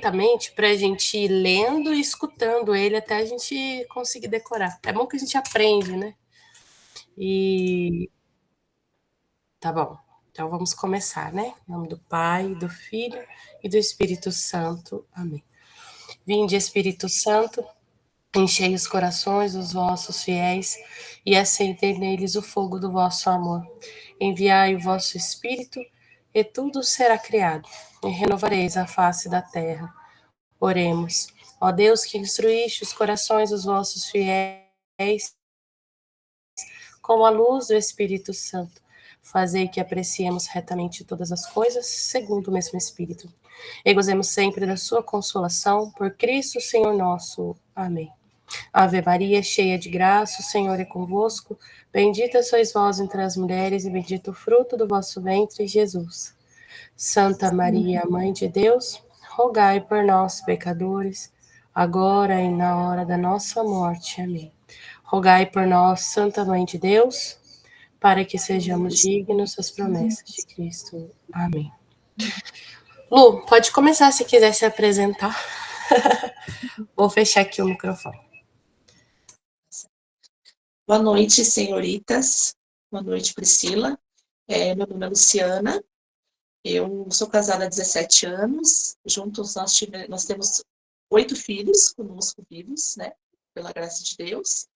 lentamente para a gente ir lendo e escutando ele até a gente conseguir decorar. É bom que a gente aprende, né? E tá bom. Então vamos começar, né? Em nome do Pai, do Filho e do Espírito Santo. Amém. Vinde, Espírito Santo, enchei os corações dos vossos fiéis e acendei neles o fogo do vosso amor. Enviai o vosso Espírito e tudo será criado, e renovareis a face da terra. Oremos. Ó Deus, que instruíste os corações dos vossos fiéis com a luz do Espírito Santo, fazei que apreciemos retamente todas as coisas segundo o mesmo Espírito. E gozemos sempre da sua consolação, por Cristo Senhor nosso. Amém. Ave Maria, cheia de graça, o Senhor é convosco. Bendita sois vós entre as mulheres, e bendito o fruto do vosso ventre, Jesus. Santa Maria, Mãe de Deus, rogai por nós, pecadores, agora e na hora da nossa morte. Amém. Rogai por nós, Santa Mãe de Deus, para que sejamos dignos das promessas de Cristo. Amém. Lu, pode começar se quiser se apresentar. Vou fechar aqui o microfone. Boa noite, senhoritas. Boa noite, Priscila. Meu nome é Luciana. Eu sou casada há 17 anos. Juntos nós temos 8 filhos conosco vivos, né? Pela graça de Deus.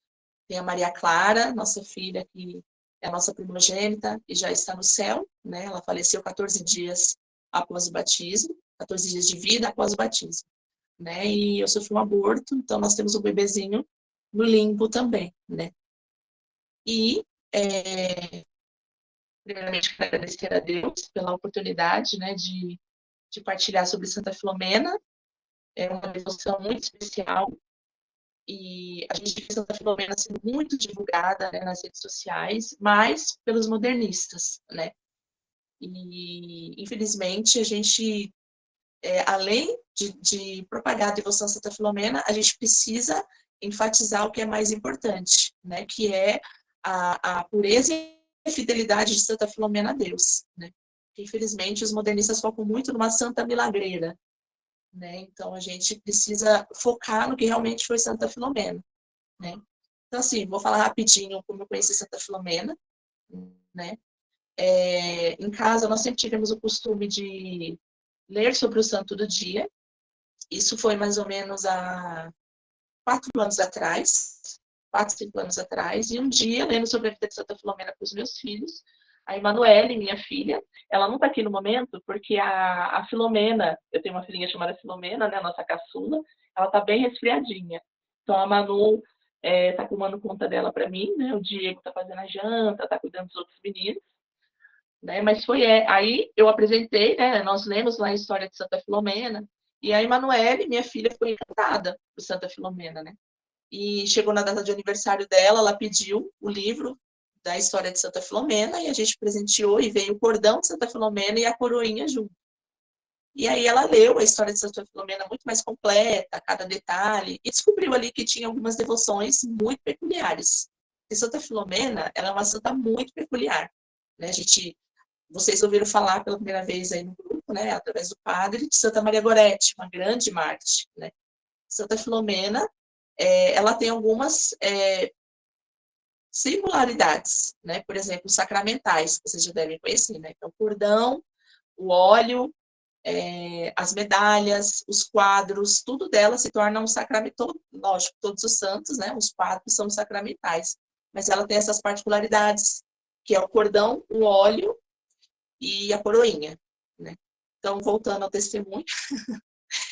Tem a Maria Clara, nossa filha, que é a nossa primogênita e já está no céu, né? Ela faleceu 14 dias após o batismo, 14 dias de vida após o batismo, né? E eu sofri um aborto, então nós temos um bebezinho no limbo também, né? E, primeiramente, quero agradecer a Deus pela oportunidade, né, de partilhar sobre Santa Filomena. É uma devoção muito especial e a gente vê Santa Filomena sendo muito divulgada, né, nas redes sociais, mas pelos modernistas, né? E, infelizmente, a gente, além de propagar a devoção a Santa Filomena, a gente precisa enfatizar o que é mais importante, né? Que é a pureza e a fidelidade de Santa Filomena a Deus, né? Infelizmente, os modernistas focam muito numa santa milagreira, né? Então, a gente precisa focar no que realmente foi Santa Filomena, né? Então, assim, vou falar rapidinho como eu conheci Santa Filomena, né? Em casa, nós sempre tivemos o costume de ler sobre o santo do dia. Isso foi mais ou menos há 4 anos atrás, 4, 5 anos atrás, e um dia, lendo sobre a vida de Santa Filomena para os meus filhos, a Emanuele, minha filha, ela não está aqui no momento, porque a Filomena, eu tenho uma filhinha chamada Filomena, né, nossa caçula, ela está bem resfriadinha. Então, a Manu está tomando conta dela para mim, né, o Diego está fazendo a janta, está cuidando dos outros meninos, né, mas aí eu apresentei, né, nós lemos lá a história de Santa Filomena, e a Emanuele, minha filha, ficou encantada por Santa Filomena, né? E chegou na data de aniversário dela, ela pediu o livro da história de Santa Filomena e a gente presenteou e veio o cordão de Santa Filomena e a coroinha junto. E aí ela leu a história de Santa Filomena muito mais completa, cada detalhe, e descobriu ali que tinha algumas devoções muito peculiares. E Santa Filomena, ela é uma santa muito peculiar, né? Vocês ouviram falar pela primeira vez aí no grupo, né, através do padre, de Santa Maria Goretti, uma grande mártir, né? Santa Filomena, ela tem algumas singularidades, né? Por exemplo, sacramentais, que vocês já devem conhecer, né? Então, o cordão, o óleo, as medalhas, os quadros, tudo dela se torna um sacramento. Lógico, todos os santos, né? Os quadros são sacramentais, mas ela tem essas particularidades, que é o cordão, o óleo e a coroinha, né? Então, voltando ao testemunho,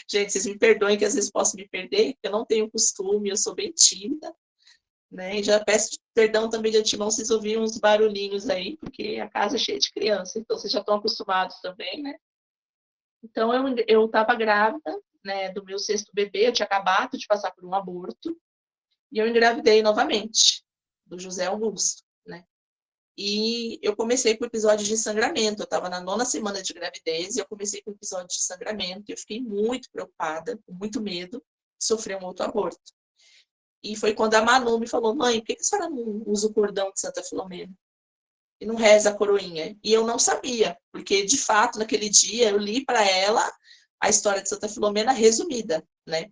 gente, vocês me perdoem que às vezes posso me perder, porque eu não tenho costume, eu sou bem tímida, né? E já peço perdão também de antemão se vocês ouvirem uns barulhinhos aí, porque a casa é cheia de criança, então vocês já estão acostumados também, né? Então, eu estava grávida, né, do meu 6º bebê, eu tinha acabado de passar por um aborto, e eu engravidei novamente, do José Augusto, né? E eu comecei com o episódio de sangramento. Eu estava na 9ª semana de gravidez e eu comecei com o episódio de sangramento. Eu fiquei muito preocupada, com muito medo de sofrer um outro aborto. E foi quando a Manu me falou: mãe, por que a senhora não usa o cordão de Santa Filomena? E não reza a coroinha? E eu não sabia, porque de fato, naquele dia, eu li para ela a história de Santa Filomena resumida, né?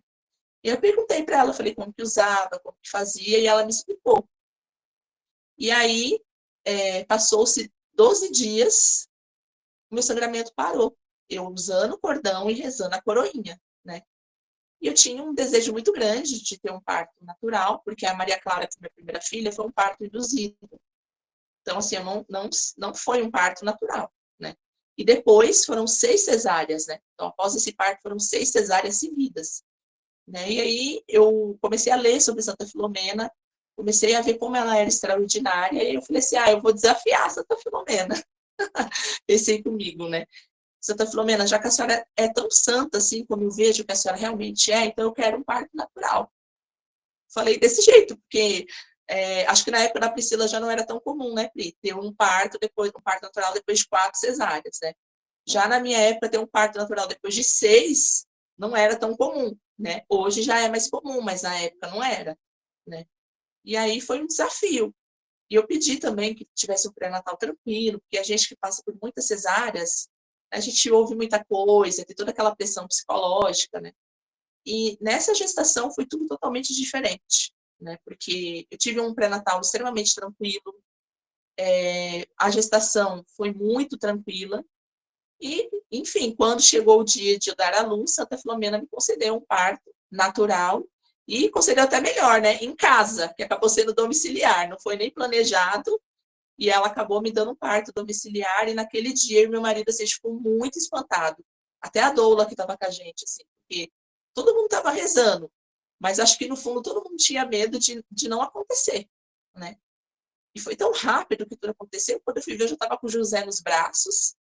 E eu perguntei para ela, falei como que usava, como que fazia, e ela me explicou. E aí, passou-se 12 dias, o meu sangramento parou. Eu usando o cordão e rezando a coroinha, né? E eu tinha um desejo muito grande de ter um parto natural, porque a Maria Clara, que é minha primeira filha, foi um parto induzido. Então, assim, não foi um parto natural, né? E depois foram 6 cesáreas, né? Então, após esse parto, foram 6 cesáreas seguidas, né? E aí eu comecei a ler sobre Santa Filomena, comecei a ver como ela era extraordinária, e eu falei assim, eu vou desafiar Santa Filomena. Pensei comigo, né? Santa Filomena, já que a senhora é tão santa assim, como eu vejo que a senhora realmente é, então eu quero um parto natural. Falei desse jeito, porque acho que na época da Priscila já não era tão comum, né, Pri? Ter um parto natural depois de 4 cesáreas, né? Já na minha época, ter um parto natural depois de 6 não era tão comum, né? Hoje já é mais comum, mas na época não era, né? E aí foi um desafio. E eu pedi também que tivesse um pré-natal tranquilo, porque a gente que passa por muitas cesáreas, a gente ouve muita coisa, tem toda aquela pressão psicológica, né? E nessa gestação foi tudo totalmente diferente, né? Porque eu tive um pré-natal extremamente tranquilo, a gestação foi muito tranquila, e, enfim, quando chegou o dia de eu dar à luz, Santa Filomena me concedeu um parto natural, e concedeu até melhor, né? Em casa, que acabou sendo domiciliar, não foi nem planejado, e ela acabou me dando um parto domiciliar, e naquele dia meu marido assim, ficou muito espantado. Até a doula que estava com a gente, assim, porque todo mundo estava rezando, mas acho que no fundo todo mundo tinha medo de não acontecer, né? E foi tão rápido que tudo aconteceu, quando eu fui ver, eu já estava com o José nos braços,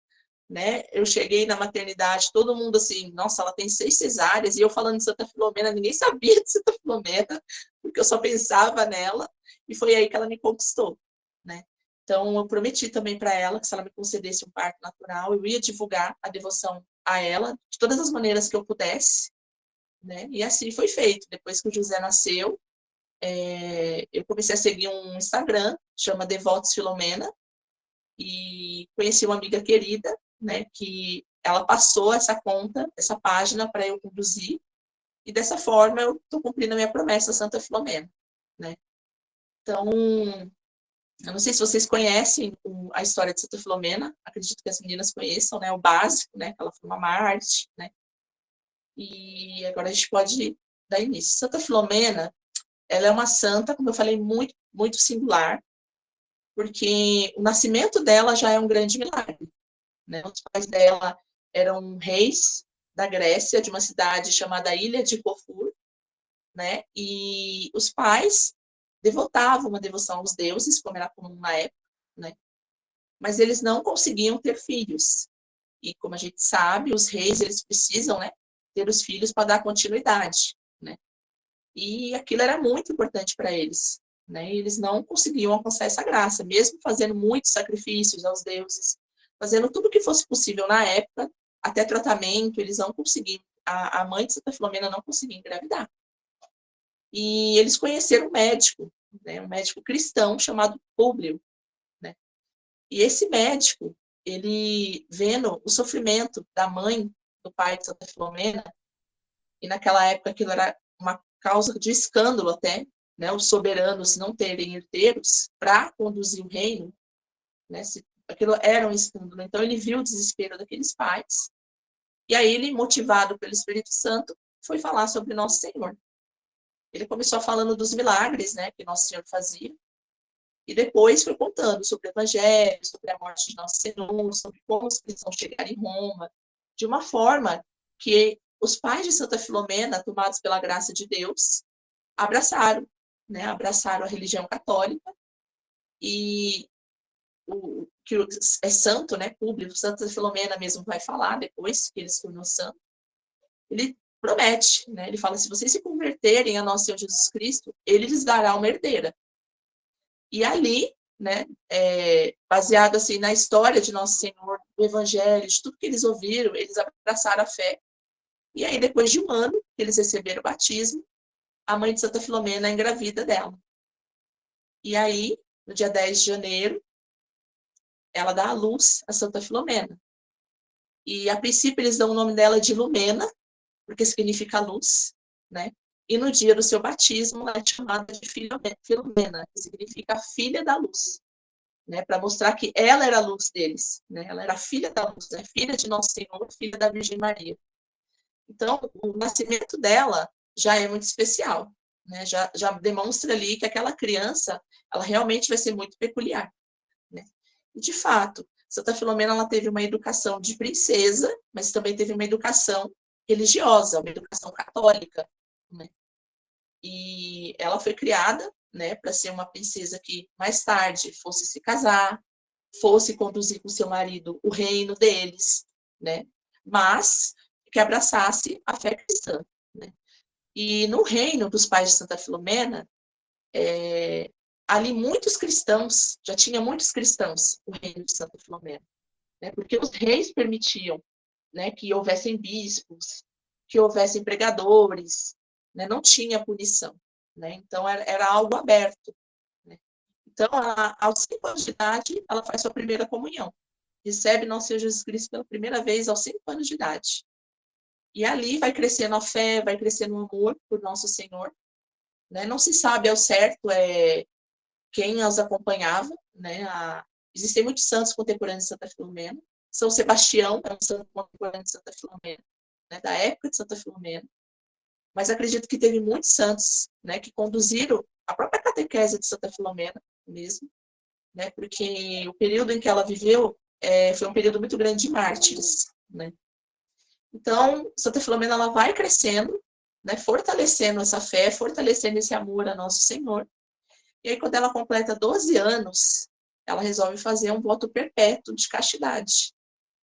né? Eu cheguei na maternidade, todo mundo assim, nossa, ela tem 6 cesáreas, e eu falando de Santa Filomena, ninguém sabia de Santa Filomena, porque eu só pensava nela, e foi aí que ela me conquistou, né? Então, eu prometi também para ela que se ela me concedesse um parto natural, eu ia divulgar a devoção a ela de todas as maneiras que eu pudesse, né? E assim foi feito. Depois que o José nasceu, eu comecei a seguir um Instagram, chama Devotos Filomena, e conheci uma amiga querida, né, que ela passou essa conta, essa página para eu conduzir, e dessa forma eu estou cumprindo a minha promessa, Santa Filomena, né? Então, eu não sei se vocês conhecem a história de Santa Filomena, acredito que as meninas conheçam, né, o básico, né, que ela foi uma Marte, né, e agora a gente pode dar início. Santa Filomena, ela é uma santa, como eu falei, muito, muito singular, porque o nascimento dela já é um grande milagre, né? Os pais dela eram reis da Grécia, de uma cidade chamada Ilha de Corfú, né? E os pais devotavam uma devoção aos deuses, como era comum na época, né? Mas eles não conseguiam ter filhos. E como a gente sabe, os reis eles precisam, né, ter os filhos para dar continuidade, né? E aquilo era muito importante para eles, né? E eles não conseguiam alcançar essa graça, mesmo fazendo muitos sacrifícios aos deuses, fazendo tudo o que fosse possível na época, até tratamento, eles não conseguiam. A mãe de Santa Filomena não conseguia engravidar. E eles conheceram um médico, né, um médico cristão chamado Públio, né? E esse médico, ele vendo o sofrimento da mãe do pai de Santa Filomena, e naquela época aquilo era uma causa de escândalo até, né, os soberanos não terem herdeiros para conduzir o reino, né, aquilo era um escândalo. Então ele viu o desespero daqueles pais, e aí ele, motivado pelo Espírito Santo, foi falar sobre Nosso Senhor. Ele começou falando dos milagres, né, que Nosso Senhor fazia, e depois foi contando sobre o Evangelho, sobre a morte de Nosso Senhor, sobre como os cristãos chegaram em Roma, de uma forma que os pais de Santa Filomena, tomados pela graça de Deus, abraçaram, né? Abraçaram a religião católica, e o que é santo, né? Público, Santa Filomena mesmo vai falar depois que ele se tornou santo. Ele promete, né? Ele fala: se vocês se converterem a nosso Senhor Jesus Cristo, ele lhes dará uma herdeira. E ali, né, baseado assim na história de Nosso Senhor, do Evangelho, de tudo que eles ouviram, eles abraçaram a fé. E aí, depois de um ano que eles receberam o batismo, a mãe de Santa Filomena engravida dela. E aí, no dia 10 de janeiro, ela dá à luz a Santa Filomena. E, a princípio, eles dão o nome dela de Lumena, porque significa luz, né? E no dia do seu batismo, ela é chamada de Filomena, que significa filha da luz, né? Para mostrar que ela era a luz deles, né? Ela era filha da luz, né? Filha de Nosso Senhor, filha da Virgem Maria. Então, o nascimento dela já é muito especial, né? Já demonstra ali que aquela criança, ela realmente vai ser muito peculiar, né? E, de fato, Santa Filomena, ela teve uma educação de princesa, mas também teve uma educação religiosa, uma educação católica, né? E ela foi criada, né, para ser uma princesa que mais tarde fosse se casar, fosse conduzir com seu marido o reino deles, né? Mas que abraçasse a fé cristã, né? E no reino dos pais de Santa Filomena, ali muitos cristãos, já tinha muitos cristãos o reino de Santa Filomena, né? Porque os reis permitiam, né, que houvessem bispos, que houvessem pregadores, né? Não tinha punição, né? Então era algo aberto, né? Então, aos 5 anos de idade, ela faz sua primeira comunhão, recebe nosso Senhor Jesus Cristo pela primeira vez aos 5 anos de idade. E ali vai crescendo a fé, vai crescendo o amor por Nosso Senhor, né? Não se sabe ao certo quem os acompanhava, né? Existem muitos santos contemporâneos de Santa Filomena. São Sebastião é um santo contemporâneo de Santa Filomena, né? Da época de Santa Filomena. Mas acredito que teve muitos santos, né, que conduziram a própria catequese de Santa Filomena mesmo, né? Porque o período em que ela viveu foi um período muito grande de mártires, né? Então, Santa Filomena, ela vai crescendo, né, fortalecendo essa fé, fortalecendo esse amor a Nosso Senhor. E aí, quando ela completa 12 anos, ela resolve fazer um voto perpétuo de castidade,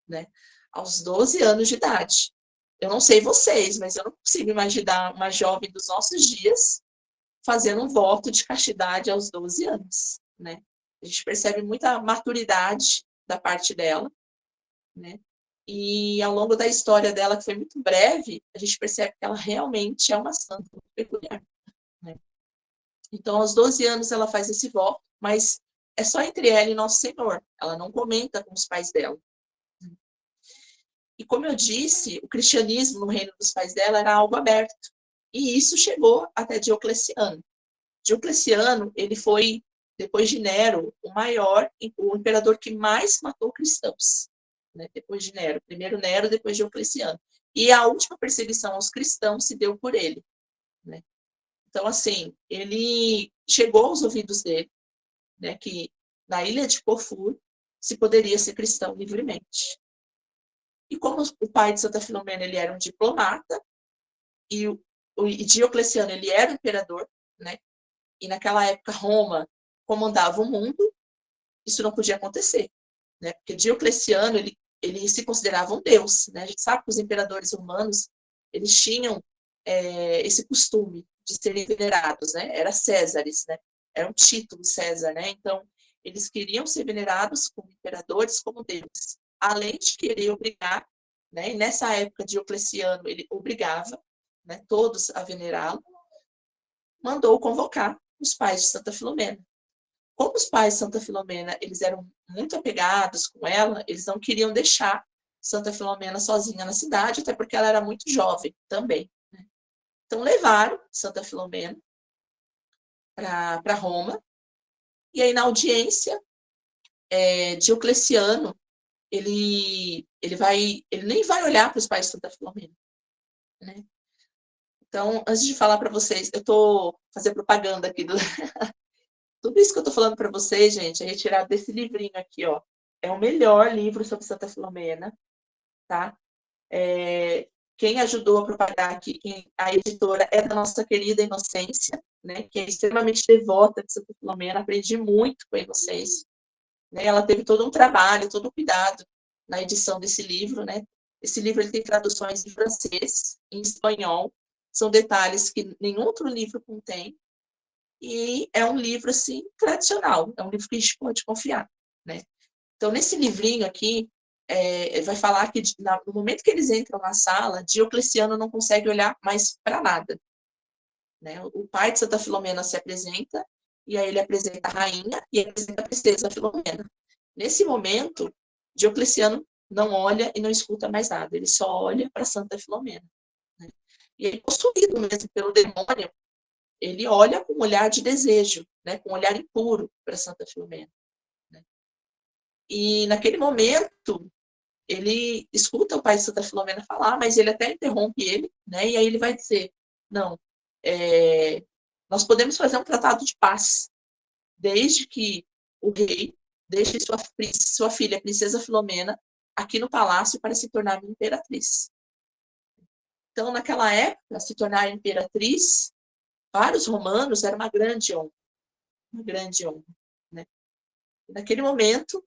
né? Aos 12 anos de idade. Eu não sei vocês, mas eu não consigo imaginar uma jovem dos nossos dias fazendo um voto de castidade aos 12 anos, né? A gente percebe muita maturidade da parte dela, né? E ao longo da história dela, que foi muito breve, a gente percebe que ela realmente é uma santa muito peculiar, né? Então, aos 12 anos, ela faz esse voto, mas é só entre ela e Nosso Senhor. Ela não comenta com os pais dela. E como eu disse, o cristianismo no reino dos pais dela era algo aberto. E isso chegou até Diocleciano. Diocleciano, ele foi, depois de Nero, o imperador que mais matou cristãos, né? Depois de Nero. Primeiro Nero, depois Diocleciano. E a última perseguição aos cristãos se deu por ele, né? Então, assim, ele chegou aos ouvidos dele, né, que na ilha de Corfu se poderia ser cristão livremente. E como o pai de Santa Filomena, ele era um diplomata, e Diocleciano, ele era o imperador, né? E naquela época Roma comandava o mundo, isso não podia acontecer, né? Porque Diocleciano, ele se considerava um deus, né? A gente sabe que os imperadores romanos, eles tinham esse costume de serem venerados, né? Era Césares, né? Era um título César, né? Então, eles queriam ser venerados como imperadores, como deuses, além de querer obrigar, né? E nessa época, Diocleciano, ele obrigava, né, todos a venerá-lo, mandou convocar os pais de Santa Filomena. Como os pais de Santa Filomena, eles eram muito apegados com ela, eles não queriam deixar Santa Filomena sozinha na cidade, até porque ela era muito jovem também, né? Então levaram Santa Filomena para Roma, e aí na audiência, Diocleciano, ele nem vai olhar para os pais de Santa Filomena, né? Então, antes de falar para vocês, eu estou fazendo propaganda aqui tudo isso que eu estou falando para vocês, gente, é retirado desse livrinho aqui, ó. É o melhor livro sobre Santa Filomena, tá? Quem ajudou a propagar aqui, a editora é da nossa querida Inocência, né? Que é extremamente devota de Santa Filomena. Aprendi muito com a Inocência, né? Ela teve todo um trabalho, todo um cuidado na edição desse livro, né? Esse livro ele tem traduções em francês, em espanhol. São detalhes que nenhum outro livro contém. E é um livro, assim, tradicional, é um livro que a gente pode confiar, né? Então, nesse livrinho aqui, vai falar que no momento que eles entram na sala, Diocleciano não consegue olhar mais para nada, né? O pai de Santa Filomena se apresenta, e aí ele apresenta a rainha e apresenta a princesa Filomena. Nesse momento, Diocleciano não olha e não escuta mais nada, ele só olha para Santa Filomena. Né? E ele, possuído mesmo pelo demônio, ele olha com um olhar de desejo, né? Com um olhar impuro para Santa Filomena. Né? E naquele momento, ele escuta o pai de Santa Filomena falar, mas ele até interrompe ele, né? E aí ele vai dizer, não, nós podemos fazer um tratado de paz, desde que o rei deixe sua filha, a princesa Filomena, aqui no palácio para se tornar minha imperatriz. Então, naquela época, se tornar imperatriz, para os romanos, era uma grande honra. Uma grande honra. Né? E naquele momento,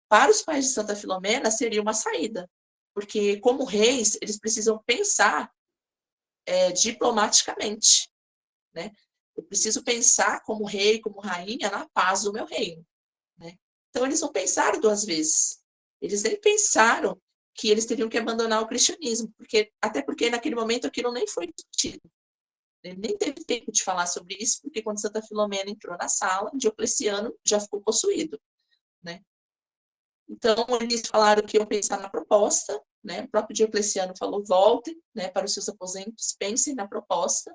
para os pais de Santa Filomena, seria uma saída. Porque, como reis, eles precisam pensar diplomaticamente. Né? Eu preciso pensar como rei, como rainha, na paz do meu reino. Né? Então, eles não pensaram duas vezes. Eles nem pensaram que eles teriam que abandonar o cristianismo, até porque naquele momento aquilo nem foi discutido. Ele nem teve tempo de falar sobre isso, porque quando Santa Filomena entrou na sala, Diocleciano já ficou possuído. Né? Então, eles falaram que iam pensar na proposta, né? O próprio Diocleciano falou, voltem, né, para os seus aposentos, pensem na proposta,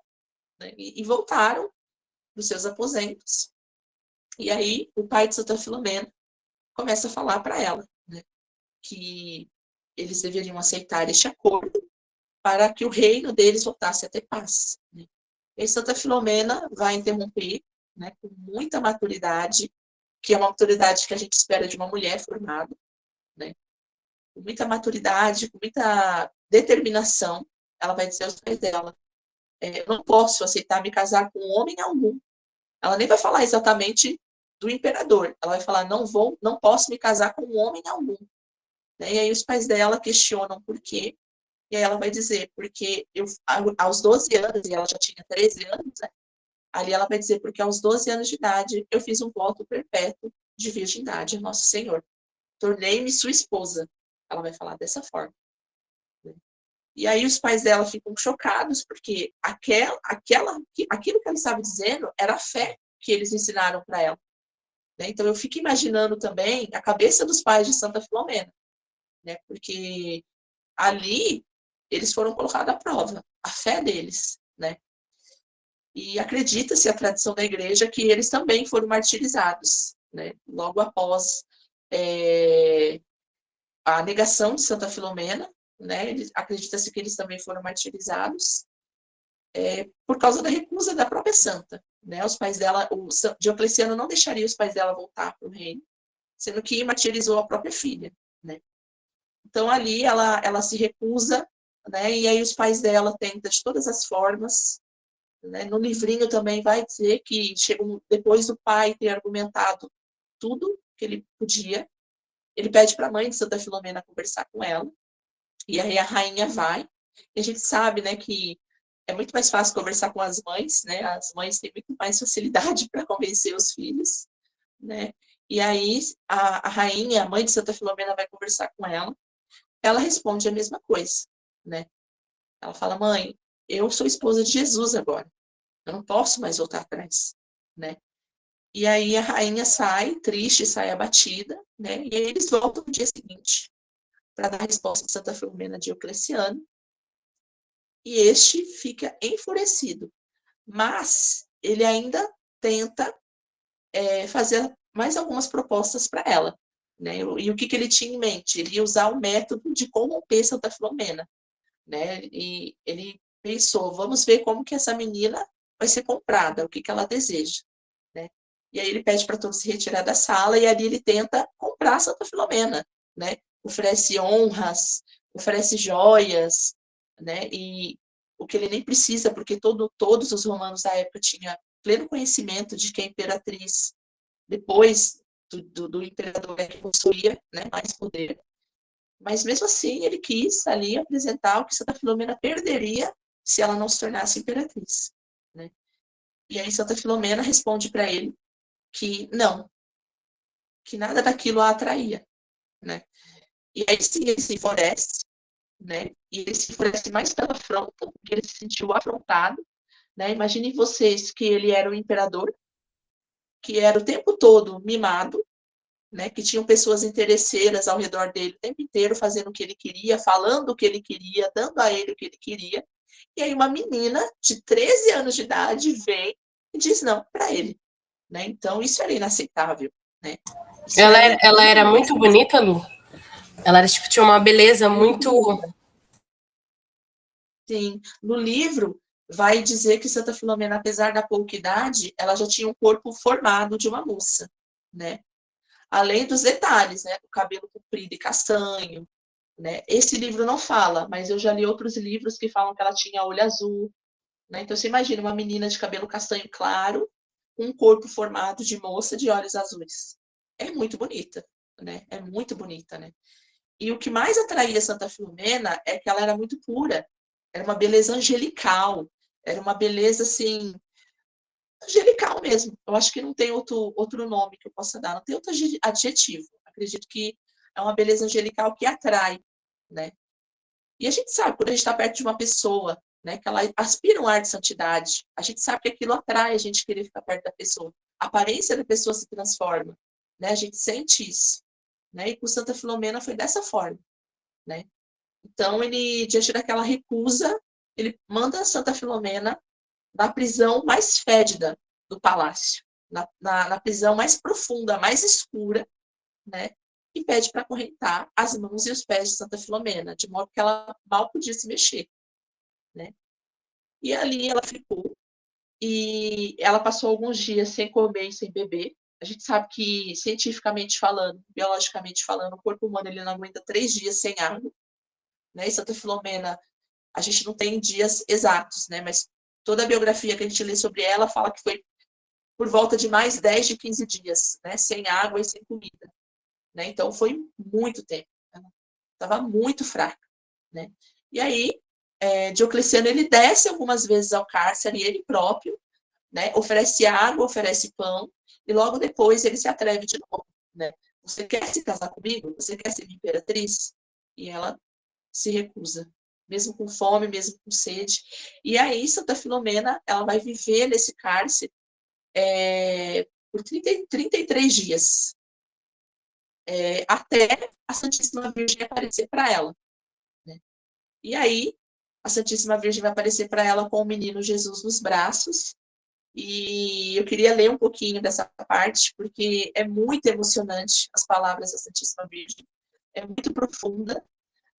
né? E voltaram para os seus aposentos. E aí, o pai de Santa Filomena começa a falar para ela, né, que eles deveriam aceitar este acordo para que o reino deles voltasse a ter paz. Né? E Santa Filomena vai interromper, né, com muita maturidade, que é uma maturidade que a gente espera de uma mulher formada, né? Com muita maturidade, com muita determinação, ela vai dizer aos pais dela, eu não posso aceitar me casar com homem algum. Ela nem vai falar exatamente do imperador, ela vai falar, não posso me casar com homem algum. Né? E aí os pais dela questionam por quê, e aí ela vai dizer, porque aos 12 anos, e ela já tinha 13 anos, né? Ali ela vai dizer, porque aos 12 anos de idade eu fiz um voto perpétuo de virgindade a Nosso Senhor. Tornei-me sua esposa. Ela vai falar dessa forma. Né? E aí os pais dela ficam chocados, porque aquilo que ela estava dizendo era a fé que eles ensinaram para ela. Né? Então eu fico imaginando também a cabeça dos pais de Santa Filomena, né? Porque ali eles foram colocados à prova, a fé deles, né? E acredita-se a tradição da igreja que eles também foram martirizados, né? Logo após a negação de Santa Filomena, né? Acredita-se que eles também foram martirizados por causa da recusa da própria santa, né? Os pais dela, o Diocleciano não deixaria os pais dela voltar para o reino, sendo que martirizou a própria filha, né? Então ali ela se recusa, né? E aí os pais dela tentam de todas as formas. Né? No livrinho também vai dizer que depois do pai ter argumentado tudo que ele podia, ele pede para a mãe de Santa Filomena conversar com ela, e aí a rainha vai, e a gente sabe, né, que é muito mais fácil conversar com as mães, né, as mães têm muito mais facilidade para convencer os filhos, né, e aí a rainha, a mãe de Santa Filomena vai conversar com ela responde a mesma coisa, né, ela fala, mãe, eu sou esposa de Jesus agora, eu não posso mais voltar atrás, né? E aí a rainha sai triste, sai abatida, né? E aí eles voltam no dia seguinte para dar a resposta de Santa Filomena de Diocleciano. E este fica enfurecido, mas ele ainda tenta fazer mais algumas propostas para ela, né? E o que ele tinha em mente? Ele ia usar o método de corromper Santa Filomena, né? E ele pensou, vamos ver como que essa menina vai ser comprada, o que ela deseja, né? E aí ele pede para todos se retirar da sala e ali ele tenta comprar Santa Filomena, né? Oferece honras, oferece joias, né? E o que ele nem precisa, porque todos os romanos da época tinham pleno conhecimento de que a imperatriz, depois do imperador, que possuía, né, mais poder. Mas mesmo assim ele quis ali apresentar o que Santa Filomena perderia se ela não se tornasse imperatriz, né? E aí Santa Filomena responde para ele que não, que nada daquilo a atraía, né? E aí sim ele se enfurece, né? E ele se enfurece mais pela afronta, porque ele se sentiu afrontado, né? Imaginem vocês que ele era o imperador, que era o tempo todo mimado, né, que tinham pessoas interesseiras ao redor dele o tempo inteiro, fazendo o que ele queria, falando o que ele queria, dando a ele o que ele queria. E aí uma menina de 13 anos de idade vem e diz não para ele. Né? Então, isso era inaceitável. Né? Isso era Ela muito era muito inaceitável. bonita, Lu? Ela era, tipo, tinha uma beleza muito... Sim, no livro vai dizer que Santa Filomena, apesar da pouca idade, ela já tinha um corpo formado de uma moça, né? Além dos detalhes, né? O cabelo comprido e castanho, né? Esse livro não fala, mas eu já li outros livros que falam que ela tinha olho azul, né? Então você imagina uma menina de cabelo castanho claro, com um corpo formado de moça de olhos azuis. É muito bonita, né? É muito bonita, né? E o que mais atraía Santa Filomena é que ela era muito pura. Era uma beleza angelical. Era uma beleza, assim, angelical mesmo. Eu acho que não tem outro nome que eu possa dar. Não tem outro adjetivo. Acredito que é uma beleza angelical que atrai, né? E a gente sabe, quando a gente está perto de uma pessoa, né, que ela aspira um ar de santidade, a gente sabe que aquilo atrai a gente querer ficar perto da pessoa. A aparência da pessoa se transforma, né? A gente sente isso, né? E com Santa Filomena foi dessa forma, né? Então, ele, diante daquela recusa, ele manda Santa Filomena na prisão mais fédida do palácio, na prisão mais profunda, mais escura, né? E pede para acorrentar as mãos e os pés de Santa Filomena, de modo que ela mal podia se mexer, né? E ali ela ficou, e ela passou alguns dias sem comer e sem beber. A gente sabe que, cientificamente falando, biologicamente falando, o corpo humano ele não aguenta 3 dias sem água, né? E Santa Filomena, a gente não tem dias exatos, né? Mas toda a biografia que a gente lê sobre ela fala que foi por volta de mais 10 de 15 dias, né? Sem água e sem comida, né? Então foi muito tempo. Estava muito fraca, né? E aí, Diocleciano ele desce algumas vezes ao cárcere, ele próprio, né? Oferece água, oferece pão, e logo depois ele se atreve de novo, né? Você quer se casar comigo? Você quer ser minha imperatriz? E ela se recusa, mesmo com fome, mesmo com sede. E aí, Santa Filomena, ela vai viver nesse cárcere por 33 dias, até a Santíssima Virgem aparecer para ela. Né? E aí, a Santíssima Virgem vai aparecer para ela com o menino Jesus nos braços. E eu queria ler um pouquinho dessa parte, porque é muito emocionante as palavras da Santíssima Virgem. É muito profunda,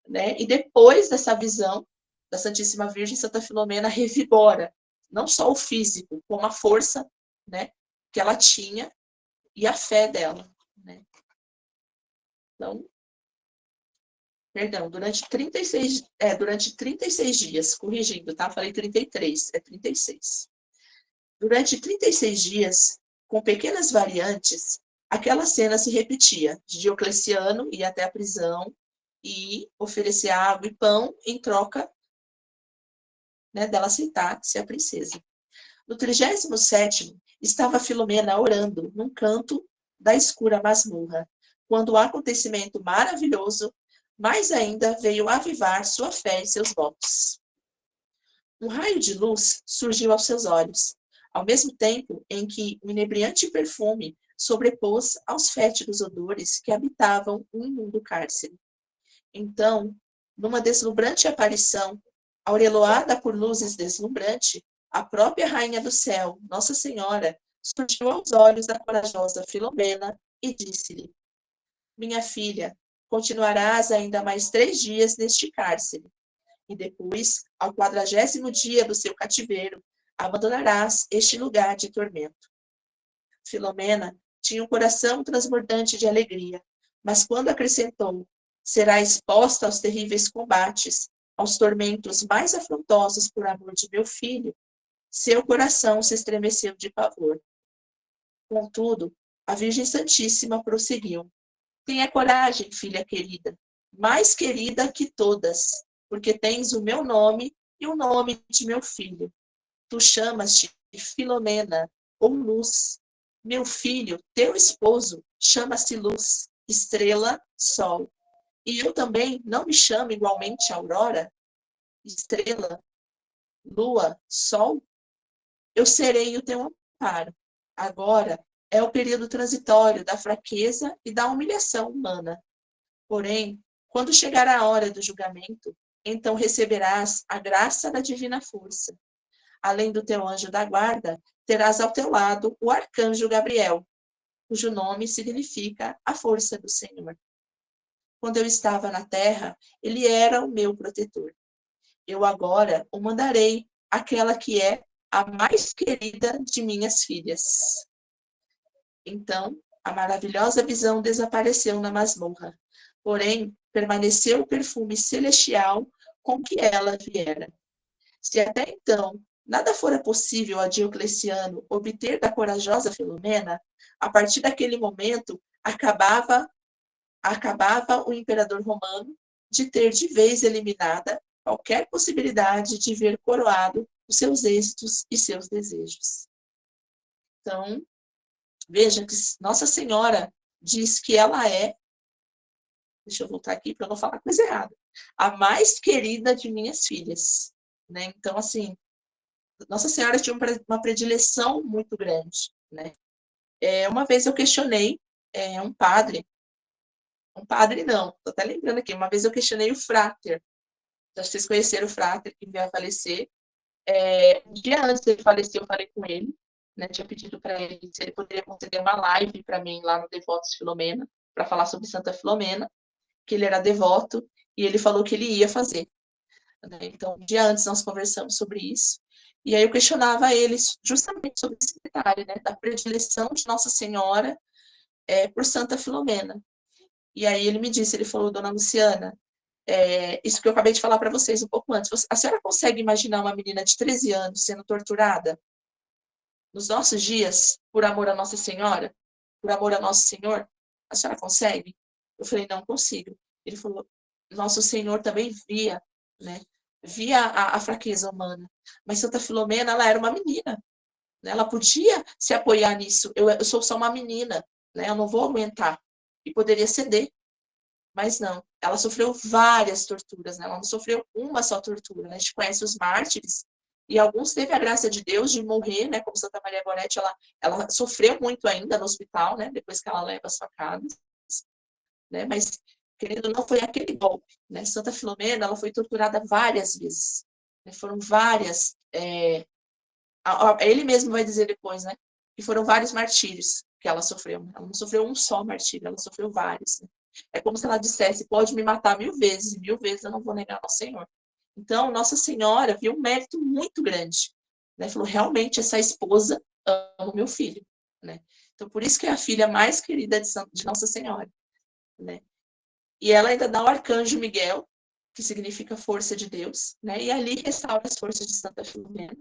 né? E depois dessa visão da Santíssima Virgem, Santa Filomena revigora não só o físico, como a força, né, que ela tinha e a fé dela, né? Então, perdão, durante 36 dias, corrigindo, tá? Falei 33, é 36. Durante 36 dias, com pequenas variantes, aquela cena se repetia. Diocleciano ia até a prisão e oferecer água e pão em troca, né, dela aceitar ser a princesa. No 37º, estava Filomena orando num canto da escura masmorra, quando o acontecimento maravilhoso mais ainda veio avivar sua fé e seus votos. Um raio de luz surgiu aos seus olhos, ao mesmo tempo em que um inebriante perfume sobrepôs aos fétidos odores que habitavam o imundo cárcere. Então, numa deslumbrante aparição, aureolada por luzes deslumbrante, a própria Rainha do Céu, Nossa Senhora, surgiu aos olhos da corajosa Filomena e disse-lhe: Minha filha, continuarás ainda mais 3 dias neste cárcere, e depois, ao 40º dia do seu cativeiro, abandonarás este lugar de tormento. Filomena tinha um coração transbordante de alegria, mas quando acrescentou: será exposta aos terríveis combates, aos tormentos mais afrontosos por amor de meu filho, seu coração se estremeceu de pavor. Contudo, a Virgem Santíssima prosseguiu: tenha coragem, filha querida, mais querida que todas, porque tens o meu nome e o nome de meu filho. Tu chamas-te Filomena, ou luz. Meu filho, teu esposo, chama-se luz, estrela, sol. E eu também não me chamo igualmente Aurora, estrela, lua, sol? Eu serei o teu amparo. Agora, é o período transitório da fraqueza e da humilhação humana. Porém, quando chegar a hora do julgamento, então receberás a graça da divina força. Além do teu anjo da guarda, terás ao teu lado o arcanjo Gabriel, cujo nome significa a força do Senhor. Quando eu estava na terra, ele era o meu protetor. Eu agora o mandarei àquela que é a mais querida de minhas filhas. Então, a maravilhosa visão desapareceu na masmorra, porém, permaneceu o perfume celestial com que ela viera. Se até então nada fora possível a Diocleciano obter da corajosa Filomena, a partir daquele momento acabava o imperador romano de ter de vez eliminada qualquer possibilidade de ver coroado os seus êxitos e seus desejos. Então, veja que Nossa Senhora diz que ela é, deixa eu voltar aqui para não falar coisa errada, a mais querida de minhas filhas. Né? Então, assim, Nossa Senhora tinha uma predileção muito grande. Né? Uma vez eu questionei um padre não, estou até lembrando aqui, uma vez eu questionei o Frater, acho que vocês conheceram o Frater, que veio a falecer. Um dia antes dele falecer, eu falei com ele, né, tinha pedido para ele se ele poderia conceder uma live para mim lá no Devotos Filomena, para falar sobre Santa Filomena, que ele era devoto, e ele falou que ele ia fazer. Né? Então, um dia antes nós conversamos sobre isso, e aí eu questionava ele justamente sobre esse detalhe, né, da predileção de Nossa Senhora por Santa Filomena. E aí ele me disse, ele falou, dona Luciana, isso que eu acabei de falar para vocês um pouco antes, a senhora consegue imaginar uma menina de 13 anos sendo torturada nos nossos dias por amor a Nossa Senhora, por amor a Nosso Senhor? A senhora consegue? Eu falei, não consigo. Ele falou, Nosso Senhor também via, né? Via a fraqueza humana. Mas Santa Filomena, ela era uma menina. Né? Ela podia se apoiar nisso. Eu sou só uma menina, né? Eu não vou aguentar. E poderia ceder. Mas não, ela sofreu várias torturas, né? Ela não sofreu uma só tortura. Né? A gente conhece os mártires, e alguns teve a graça de Deus de morrer, né? Como Santa Maria Goretti, ela sofreu muito ainda no hospital, né? Depois que ela leva as facadas, né? Mas, querido, não foi aquele golpe, né? Santa Filomena, ela foi torturada várias vezes, né? Foram várias. Ele mesmo vai dizer depois, né? Que foram vários martírios que ela sofreu. Ela não sofreu um só martírio, ela sofreu vários. Né? É como se ela dissesse: pode me matar 1000 vezes eu não vou negar ao Senhor. Então, Nossa Senhora viu um mérito muito grande. Né? Falou: realmente, essa esposa ama o meu filho. Né? Então, por isso que é a filha mais querida de Nossa Senhora. Né? E ela ainda dá o arcanjo Miguel, que significa força de Deus, né? E ali restaura as forças de Santa Filomena.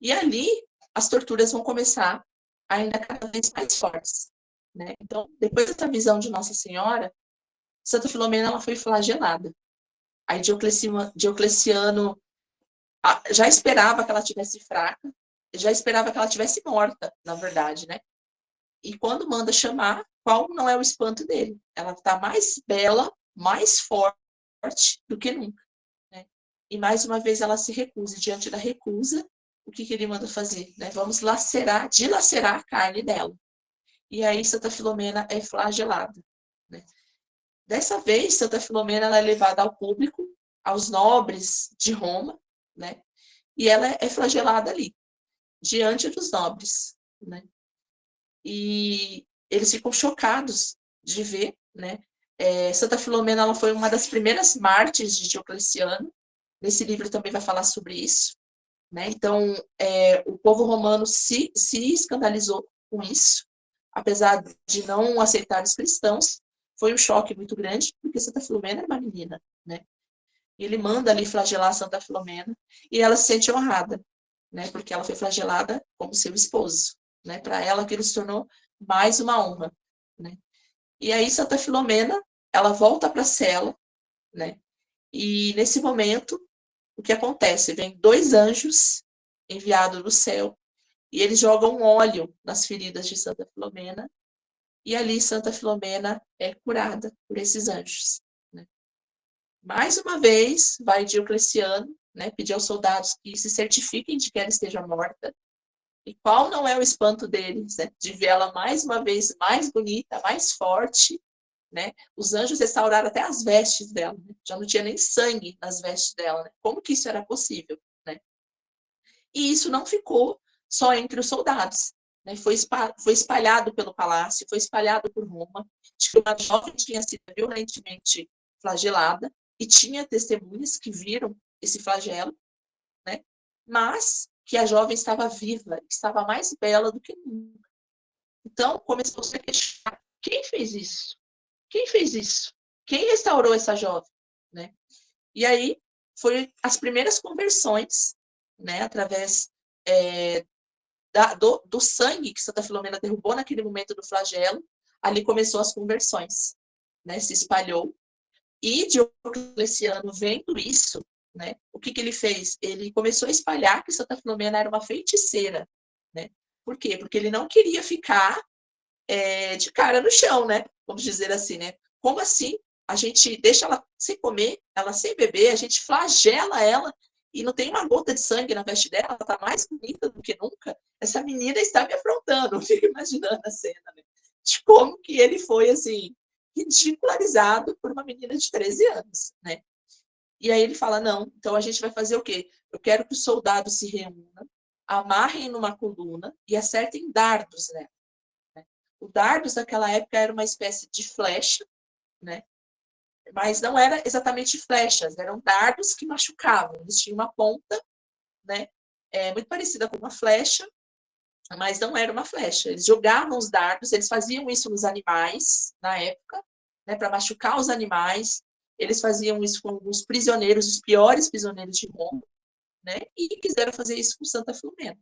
E ali as torturas vão começar ainda cada vez mais fortes. Né? Então, depois dessa visão de Nossa Senhora, Santa Filomena ela foi flagelada. Aí Diocleciano já esperava que ela tivesse fraca, já esperava que ela tivesse morta, na verdade, né? E quando manda chamar, qual não é o espanto dele? Ela está mais bela, mais forte do que nunca. Né? E mais uma vez ela se recusa. E diante da recusa, o que ele manda fazer? Né? Vamos dilacerar a carne dela. E aí Santa Filomena é flagelada. Né? Dessa vez, Santa Filomena ela é levada ao público, aos nobres de Roma, né? E ela é flagelada ali, diante dos nobres. Né? E eles ficam chocados de ver. Né? Santa Filomena ela foi uma das primeiras mártires de Diocleciano. Nesse livro também vai falar sobre isso. Né? Então, o povo romano se escandalizou com isso, apesar de não aceitar os cristãos, foi um choque muito grande, porque Santa Filomena era uma menina. Né? E ele manda ali flagelar Santa Filomena, e ela se sente honrada, né? Porque ela foi flagelada como seu esposo. Né? Para ela, aquilo se tornou mais uma honra. Né? E aí, Santa Filomena, ela volta para a cela, né? E nesse momento, o que acontece? Vem 2 anjos enviados do céu e eles jogam óleo nas feridas de Santa Filomena e ali Santa Filomena é curada por esses anjos. Né? Mais uma vez, vai Diocleciano, né, pedir aos soldados que se certifiquem de que ela esteja morta. E qual não é o espanto deles, né? De ver ela mais uma vez mais bonita, mais forte, né? Os anjos restauraram até as vestes dela, né? Já não tinha nem sangue nas vestes dela, né? Como que isso era possível, né? E isso não ficou só entre os soldados, né? Foi espalhado pelo palácio, foi espalhado por Roma, de que uma jovem tinha sido violentamente flagelada e tinha testemunhas que viram esse flagelo, né? Mas que a jovem estava viva, estava mais bela do que nunca. Então, começou a se questionar: quem fez isso? Quem fez isso? Quem restaurou essa jovem? Né? E aí, foi as primeiras conversões, né, através do sangue que Santa Filomena derrubou naquele momento do flagelo, ali começou as conversões, né, se espalhou. E Diocleciano, vendo isso, né, o que ele fez? Ele começou a espalhar que Santa Filomena era uma feiticeira. Né? Por quê? Porque ele não queria ficar de cara no chão, né? Vamos dizer assim, né? Como assim? A gente deixa ela sem comer, ela sem beber, a gente flagela ela e não tem uma gota de sangue na veste dela, ela está mais bonita do que nunca. Essa menina está me afrontando. Eu fico imaginando a cena, né? De como que ele foi, assim, ridicularizado por uma menina de 13 anos, né? E aí ele fala, não, então a gente vai fazer o quê? Eu quero que os soldados se reúnam, amarrem numa coluna e acertem dardos, né? O dardos naquela época era uma espécie de flecha, né? Mas não era exatamente flechas, eram dardos que machucavam. Eles tinham uma ponta, né? Muito parecida com uma flecha, mas não era uma flecha. Eles jogavam os dardos, eles faziam isso nos animais na época, né? Para machucar os animais. Eles faziam isso com alguns prisioneiros, os piores prisioneiros de Roma, né? E quiseram fazer isso com Santa Filomena.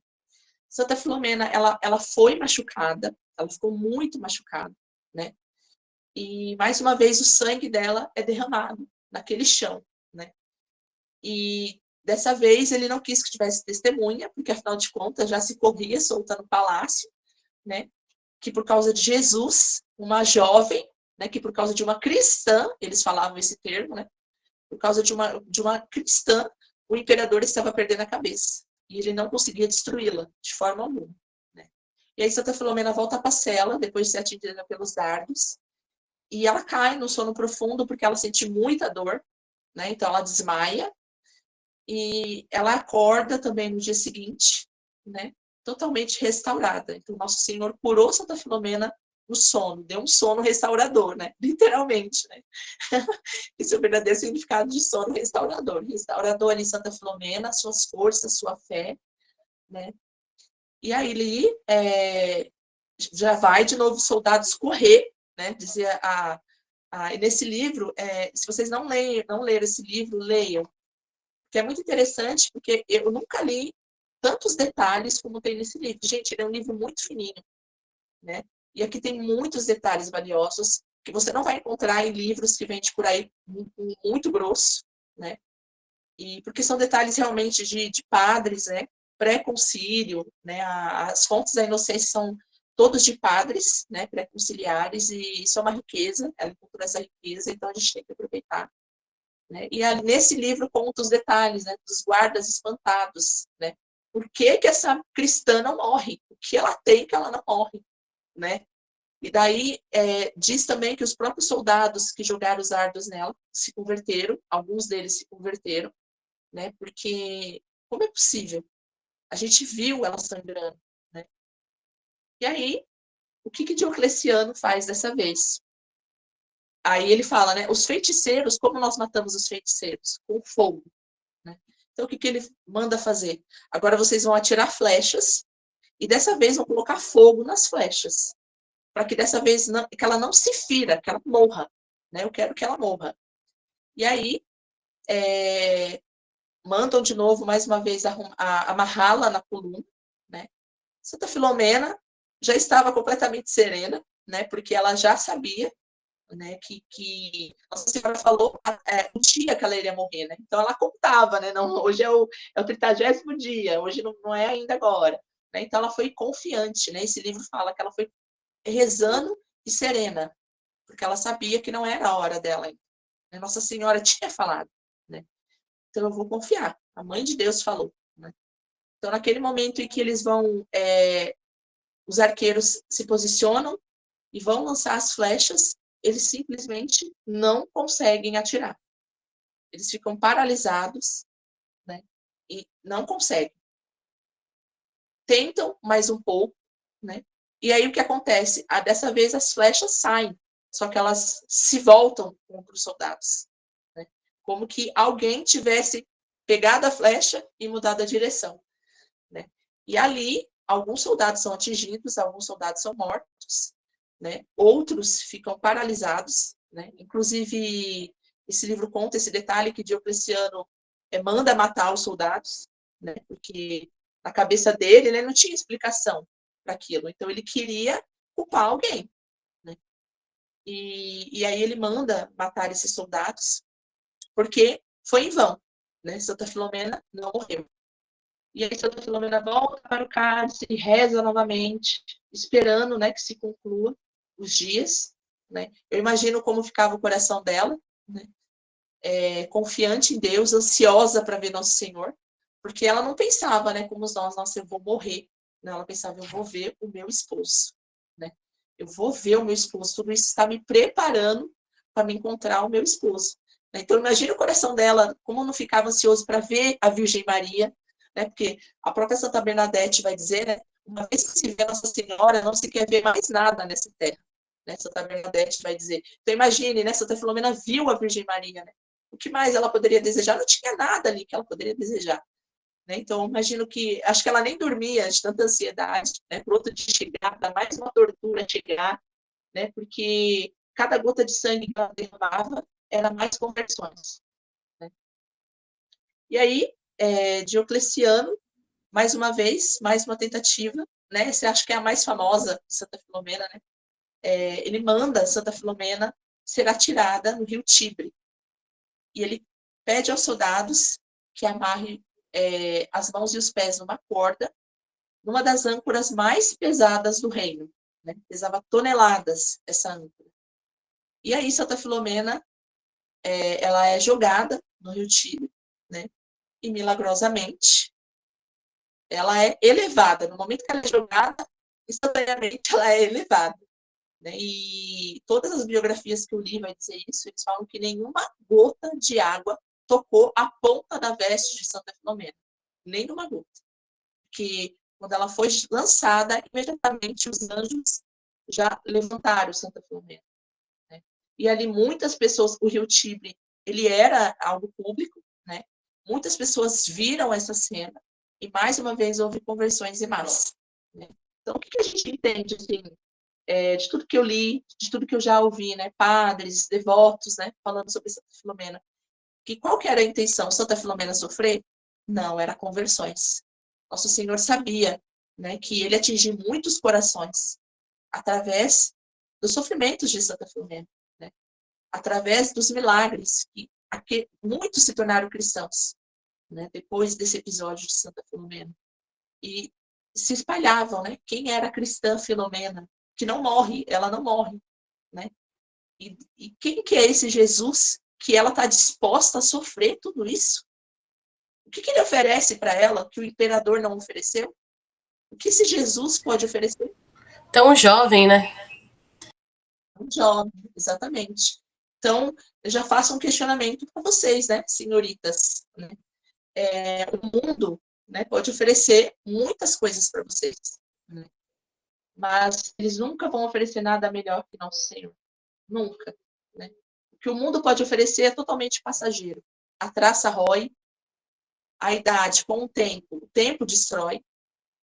Santa Filomena, ela foi machucada, ela ficou muito machucada, né? E, mais uma vez, o sangue dela é derramado naquele chão, né? E, dessa vez, ele não quis que tivesse testemunha, porque, afinal de contas, já se corria solta no palácio, né? Que, por causa de Jesus, uma jovem, né? Que, por causa de uma cristã, eles falavam esse termo, né? Por causa de uma cristã, o imperador estava perdendo a cabeça. E ele não conseguia destruí-la, de forma alguma, né? E aí, Santa Filomena volta à cela, depois de ser atingida pelos dardos, e ela cai no sono profundo porque ela sente muita dor, né? Então ela desmaia e ela acorda também no dia seguinte, né? Totalmente restaurada. Então Nosso Senhor curou Santa Filomena no sono, deu um sono restaurador, né? Literalmente, né? Esse é o verdadeiro significado de sono restaurador. Restaurador ali Santa Filomena, suas forças, sua fé, né? E aí ele já vai de novo os soldados correr, né? Dizia e nesse livro, se vocês não leram esse livro, leiam, que é muito interessante, porque eu nunca li tantos detalhes como tem nesse livro. Gente, ele é um livro muito fininho, né? E aqui tem muitos detalhes valiosos que você não vai encontrar em livros que vendem por aí muito grosso, né? E porque são detalhes realmente de padres, né? Pré-concílio, né? As fontes da inocência são todos de padres, né? Pré-conciliares, e isso é uma riqueza, ela encontrou essa riqueza, então a gente tem que aproveitar. Né? E nesse livro conta os detalhes, né? Dos guardas espantados, né? Por que essa cristã não morre? O que ela tem que ela não morre, né? E daí diz também que os próprios soldados que jogaram os dardos nela se converteram, alguns deles se converteram, né? Porque como é possível? A gente viu ela sangrando, né? E aí, o que Diocleciano faz dessa vez? Aí ele fala, né? Os feiticeiros, como nós matamos os feiticeiros? Com fogo, né? Então, o que ele manda fazer? Agora vocês vão atirar flechas e dessa vez vão colocar fogo nas flechas, para que dessa vez que ela não se fira, que ela morra, né? Eu quero que ela morra. E aí, mandam de novo, mais uma vez, amarrá-la na coluna, né? Santa Filomena já estava completamente serena, né? Porque ela já sabia, né, que Nossa Senhora falou o dia que ela iria morrer, né? Então ela contava, né? Não, hoje é o 30º dia, hoje não é ainda agora. Né? Então ela foi confiante, né? Esse livro fala que ela foi rezando e serena, porque ela sabia que não era a hora dela ainda. Nossa Senhora tinha falado, né? Então eu vou confiar. A Mãe de Deus falou, né? Então, naquele momento em que eles vão, os arqueiros se posicionam e vão lançar as flechas, eles simplesmente não conseguem atirar. Eles ficam paralisados, né? E não conseguem. Tentam mais um pouco, né? E aí o que acontece? Dessa vez as flechas saem, só que elas se voltam contra os soldados, né? Como que alguém tivesse pegado a flecha e mudado a direção, né? E ali alguns soldados são atingidos, alguns soldados são mortos, né? Outros ficam paralisados, né? Inclusive esse livro conta esse detalhe que Diocleciano manda matar os soldados, né? Porque na cabeça dele, né, não tinha explicação para aquilo. Então ele queria culpar alguém, né? E aí ele manda matar esses soldados, porque foi em vão, né? Santa Filomena não morreu. E aí Santa Filomena volta para o cálice e reza novamente, esperando, né, que se conclua os dias, né? Eu imagino como ficava o coração dela, né? Confiante em Deus, ansiosa para ver Nosso Senhor, porque ela não pensava, né, como nós, nossa, eu vou morrer. Não, ela pensava, eu vou ver o meu esposo, né? Eu vou ver o meu esposo. Tudo isso está me preparando para me encontrar o meu esposo. Então, imagine o coração dela, como não ficava ansioso para ver a Virgem Maria, né? Porque a própria Santa Bernadette vai dizer, né? Uma vez que se vê Nossa Senhora, não se quer ver mais nada nessa terra. Né? Santa Bernadette vai dizer. Então, imagine, né? Santa Filomena viu a Virgem Maria, né? O que mais ela poderia desejar? Não tinha nada ali que ela poderia desejar. Né? Então, imagino que, acho que ela nem dormia de tanta ansiedade, né? Por outro dia chegar, para mais uma tortura chegar, né? Porque cada gota de sangue que ela derramava era mais conversões. Né? E aí, Diocleciano, mais uma vez, mais uma tentativa, né? Você acha que é a mais famosa de Santa Filomena, né? Ele manda Santa Filomena ser atirada no rio Tibre. E ele pede aos soldados que amarrem as mãos e os pés numa corda, numa das âncoras mais pesadas do reino. Né? Pesava toneladas essa âncora. E aí Santa Filomena ela é jogada no rio Tibre, né? E milagrosamente ela é elevada. No momento que ela é jogada, instantaneamente ela é elevada. Né? E todas as biografias que eu li vai dizer isso, eles falam que nenhuma gota de água tocou a ponta da veste de Santa Filomena. Nenhuma gota. Porque quando ela foi lançada, imediatamente os anjos já levantaram Santa Filomena. Né? E ali muitas pessoas, o rio Tibre, ele era algo público, né? Muitas pessoas viram essa cena e mais uma vez houve conversões em massa. Né? Então, o que a gente entende assim, de tudo que eu li, de tudo que eu já ouvi, né? Padres, devotos, né? Falando sobre Santa Filomena. Que qual que era a intenção? Santa Filomena sofrer? Não, era conversões. Nosso Senhor sabia, né, que ele atingiu muitos corações através dos sofrimentos de Santa Filomena, né? Através dos milagres que muitos se tornaram cristãos, né? Depois desse episódio de Santa Filomena. E se espalhavam, né? Quem era a cristã Filomena? Que não morre, ela não morre, né? E quem que é esse Jesus que ela está disposta a sofrer tudo isso? O que ele oferece para ela que o imperador não ofereceu? O que esse Jesus pode oferecer? Tão jovem, né? Um jovem, exatamente. Então, eu já faço um questionamento para vocês, né, senhoritas? Né? O mundo, né, pode oferecer muitas coisas para vocês, né? Mas eles nunca vão oferecer nada melhor que nosso Senhor. Nunca. Né? O que o mundo pode oferecer é totalmente passageiro. A traça rói, a idade com o tempo destrói.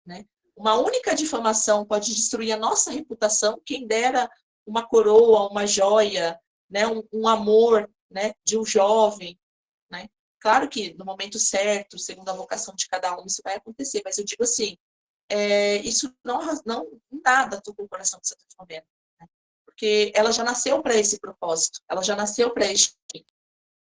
Né? Uma única difamação pode destruir a nossa reputação, quem dera uma coroa, uma joia, né? um amor, né? De um jovem. Né? Claro que no momento certo, segundo a vocação de cada um, isso vai acontecer, mas eu digo assim, isso não nada tocou o coração de Santa Filomena, né? Porque ela já nasceu para esse propósito, ela já nasceu para este.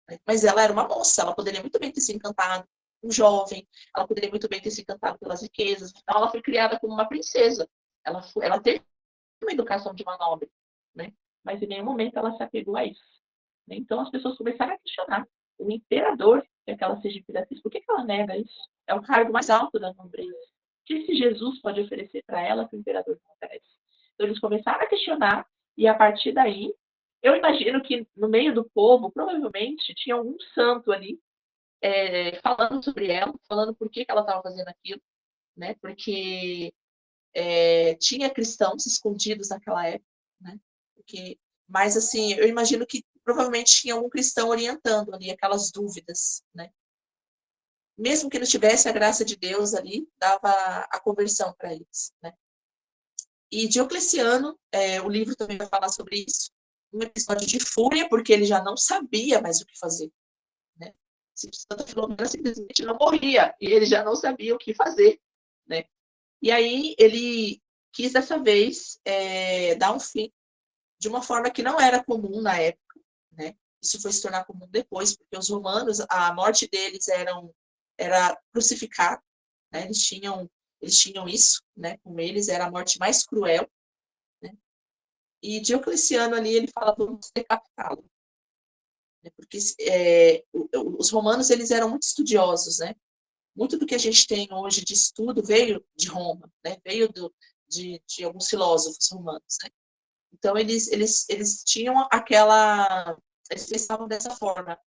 Né? Mas ela era uma moça, ela poderia muito bem ter se encantado, um jovem, ela poderia muito bem ter se encantado pelas riquezas. Então, ela foi criada como uma princesa. Ela teve uma educação de uma nobre, né? Mas em nenhum momento ela se apegou a isso. Né? Então, as pessoas começaram a questionar. O imperador quer que ela seja imperatriz, por que ela nega isso? É o cargo mais alto da nobreza. O que esse Jesus pode oferecer para ela que o imperador não oferece? Então eles começaram a questionar e a partir daí, eu imagino que no meio do povo, provavelmente, tinha algum santo ali falando sobre ela, falando por que ela estava fazendo aquilo, né? Porque tinha cristãos escondidos naquela época, né? Mas assim, eu imagino que provavelmente tinha um cristão orientando ali aquelas dúvidas, né? Mesmo que não tivesse a graça de Deus ali, dava a conversão para eles, né? E Diocleciano, o livro também vai falar sobre isso, um episódio de fúria, porque ele já não sabia mais o que fazer, né? Santa Filomena simplesmente não morria, e ele já não sabia o que fazer, né? E aí ele quis dessa vez dar um fim de uma forma que não era comum na época, né? Isso foi se tornar comum depois, porque os romanos, a morte deles era crucificar, né? Eles tinham isso, né? Com eles era a morte mais cruel, né? E Diocleciano ali ele fala vamos decapitá-lo, né? Porque os romanos eles eram muito estudiosos, né? Muito do que a gente tem hoje de estudo veio de Roma, né? Veio de alguns filósofos romanos, né? Então, eles tinham aquela. Eles pensavam dessa forma.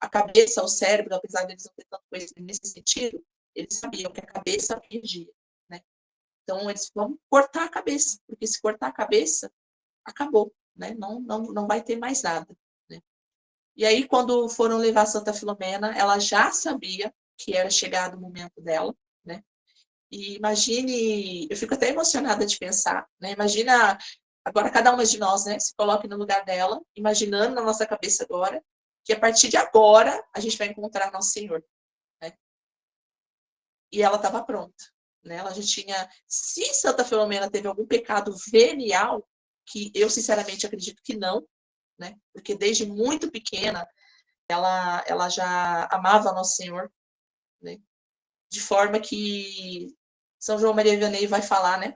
A cabeça, o cérebro, apesar de eles não ter tanto conhecimento nesse sentido, eles sabiam que a cabeça perdia, né? Então, eles vão cortar a cabeça, porque se cortar a cabeça, acabou, né? Não vai ter mais nada, né? E aí, quando foram levar Santa Filomena, ela já sabia que era chegado o momento dela, né? E imagine, eu fico até emocionada de pensar, né? Imagina agora cada uma de nós, né, se coloque no lugar dela, imaginando na nossa cabeça agora que a partir de agora a gente vai encontrar nosso Senhor, né? E ela estava pronta, né? Ela já tinha, se Santa Filomena teve algum pecado venial, que eu sinceramente acredito que não, né? Porque desde muito pequena ela já amava nosso Senhor, né? De forma que São João Maria Vianney vai falar, né?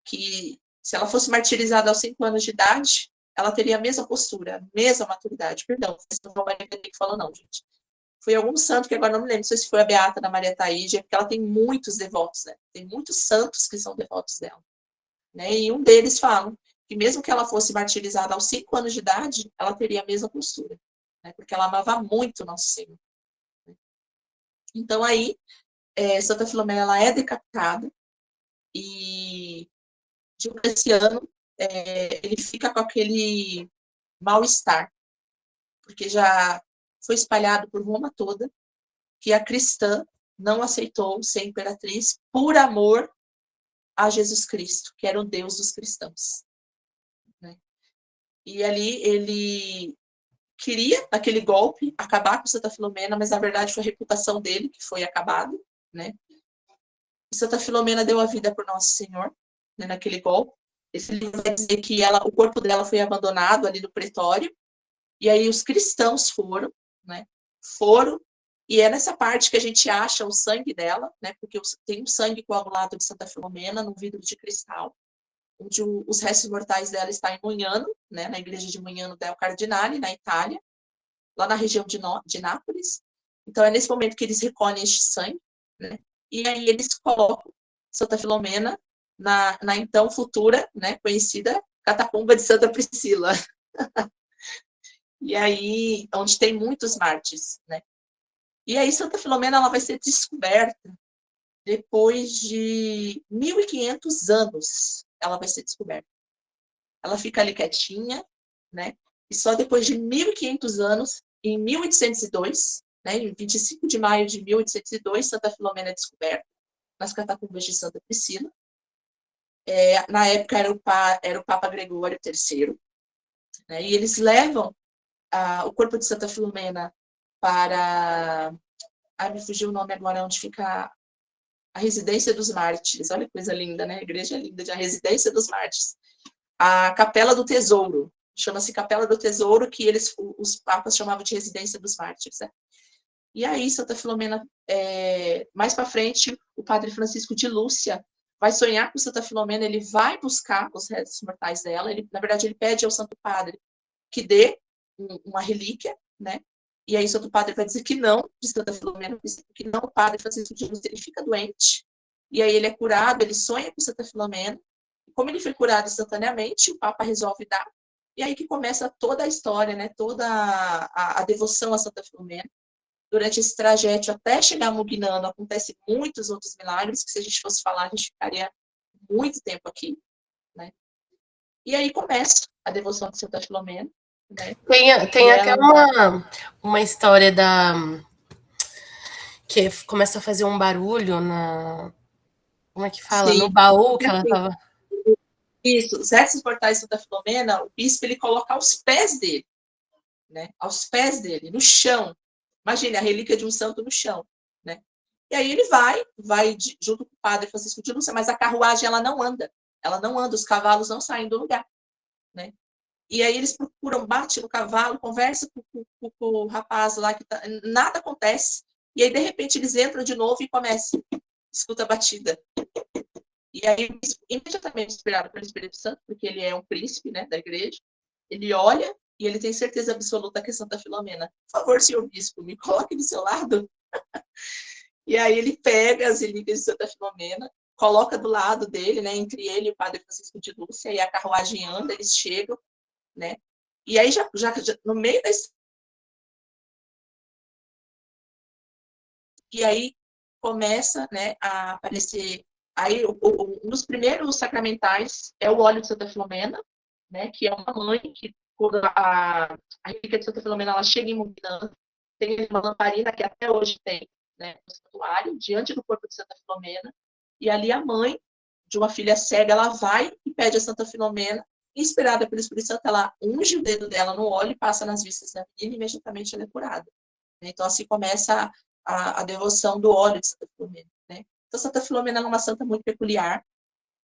Que se ela fosse martirizada aos 5 anos de idade, ela teria a mesma postura, a mesma maturidade. Perdão, não foi a Maria que falou, não, gente. Foi algum santo que agora não me lembro, não sei se foi a Beata da Maria Taíde, porque ela tem muitos devotos, né? Tem muitos santos que são devotos dela. Né? E um deles fala que mesmo que ela fosse martirizada aos 5 anos de idade, ela teria a mesma postura, né? Porque ela amava muito Nosso Senhor. Então aí, Santa Filomena ela é decapitada e Diocleciano ele fica com aquele mal-estar, porque já foi espalhado por Roma toda que a cristã não aceitou ser imperatriz por amor a Jesus Cristo, que era o Deus dos cristãos. Né? E ali ele queria, naquele golpe, acabar com Santa Filomena, mas na verdade foi a reputação dele que foi acabada. Né? E Santa Filomena deu a vida por Nosso Senhor, né, naquele golpe. Esse livro vai dizer que o corpo dela foi abandonado ali no pretório, e aí os cristãos foram, né? Foram, e é nessa parte que a gente acha o sangue dela, né? Porque tem um sangue coagulado de Santa Filomena num vidro de cristal, onde os restos mortais dela estão em Mugnano, né? Na igreja de Mugnano del Cardinale, na Itália, lá na região de Nápoles. Então é nesse momento que eles recolhem este sangue, né? E aí eles colocam Santa Filomena na então futura, né? Conhecida catacumba de Santa Priscila. E aí, onde tem muitos mártires, né? E aí, Santa Filomena ela vai ser descoberta depois de 1.500 anos. Ela vai ser descoberta. Ela fica ali quietinha, né? E só depois de 1.500 anos, em 1802, né? Em 25 de maio de 1802, Santa Filomena é descoberta nas catacumbas de Santa Priscila. Na época era o Papa Gregório III, né? E eles levam o corpo de Santa Filomena para... me fugiu o nome agora, onde fica a residência dos mártires. Olha que coisa linda, né? A igreja é linda, a residência dos mártires. A Capela do Tesouro. Chama-se Capela do Tesouro, que os papas chamavam de residência dos mártires. Né? E aí, Santa Filomena, mais para frente, o padre Francisco de Lúcia vai sonhar com Santa Filomena, ele vai buscar os restos mortais dela, na verdade, ele pede ao Santo Padre que dê uma relíquia, né? E aí o Santo Padre vai dizer que não, de Santa Filomena, que não, o Padre Francisco de Lúcia, ele fica doente, e aí ele é curado, ele sonha com Santa Filomena, e como ele foi curado instantaneamente, o Papa resolve dar, e aí que começa toda a história, né, toda a devoção a Santa Filomena. Durante esse trajeto até chegar a Mugnano, acontecem muitos outros milagres, que se a gente fosse falar, a gente ficaria muito tempo aqui, né? E aí começa a devoção de Santa Filomena, né? Tem E até ela... uma história da que começa a fazer um barulho na. Como é que fala? No Sim, baú porque que ela assim, tava. isso, os restos mortais de Santa Filomena, o bispo ele coloca aos pés dele, né? Aos pés dele, no chão. Imagine a relíquia de um santo no chão, né? E aí ele vai junto com o padre Francisco de Lúcia, mas a carruagem ela não anda, os cavalos não saem do lugar, né? E aí eles procuram, bate no cavalo, conversa com o rapaz lá, que tá, nada acontece. E aí, de repente, eles entram de novo e começam, escuta a batida. E aí, imediatamente inspirado pelo Espírito Santo, porque ele é um príncipe, né, da igreja, ele olha e ele tem certeza absoluta que é Santa Filomena. Por favor, senhor bispo, me coloque do seu lado. E aí ele pega as relíquias de Santa Filomena, coloca do lado dele, né, entre ele e o padre Francisco de Lúcia, e a carruagem anda, eles chegam, né? E aí, no meio da... E aí começa, né, a aparecer... Aí, um dos primeiros sacramentais é o óleo de Santa Filomena, né, que é uma mãe que, quando a relíquia de Santa Filomena ela chega em Mumbinã, tem uma lamparina que até hoje tem, né, no santuário, diante do corpo de Santa Filomena, e ali a mãe de uma filha cega, ela vai e pede a Santa Filomena, inspirada pelo Espírito Santo, ela unge o dedo dela no óleo e passa nas vistas da menina, e imediatamente ela é curada. Então, assim começa a devoção do óleo de Santa Filomena, né? Então, Santa Filomena é uma santa muito peculiar,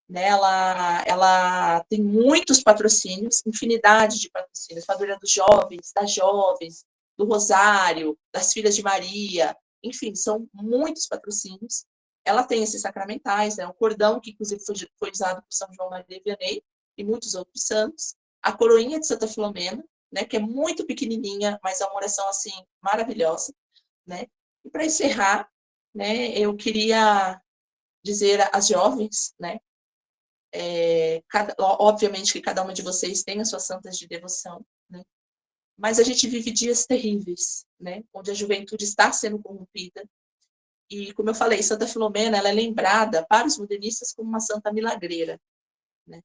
né? Ela tem muitos patrocínios, infinidade de patrocínios, padroeira dos jovens, das jovens, do Rosário, das Filhas de Maria, enfim, são muitos patrocínios. Ela tem esses sacramentais, né? O cordão, que inclusive foi usado por São João Maria Vianney e muitos outros santos, a coroinha de Santa Filomena, né? Que é muito pequenininha, mas é uma oração assim maravilhosa, né? E para encerrar, né? Eu queria dizer às jovens, né? Obviamente que cada uma de vocês tem as suas santas de devoção, né? Mas a gente vive dias terríveis, né? Onde a juventude está sendo corrompida. E, como eu falei, Santa Filomena ela é lembrada para os modernistas como uma santa milagreira, né?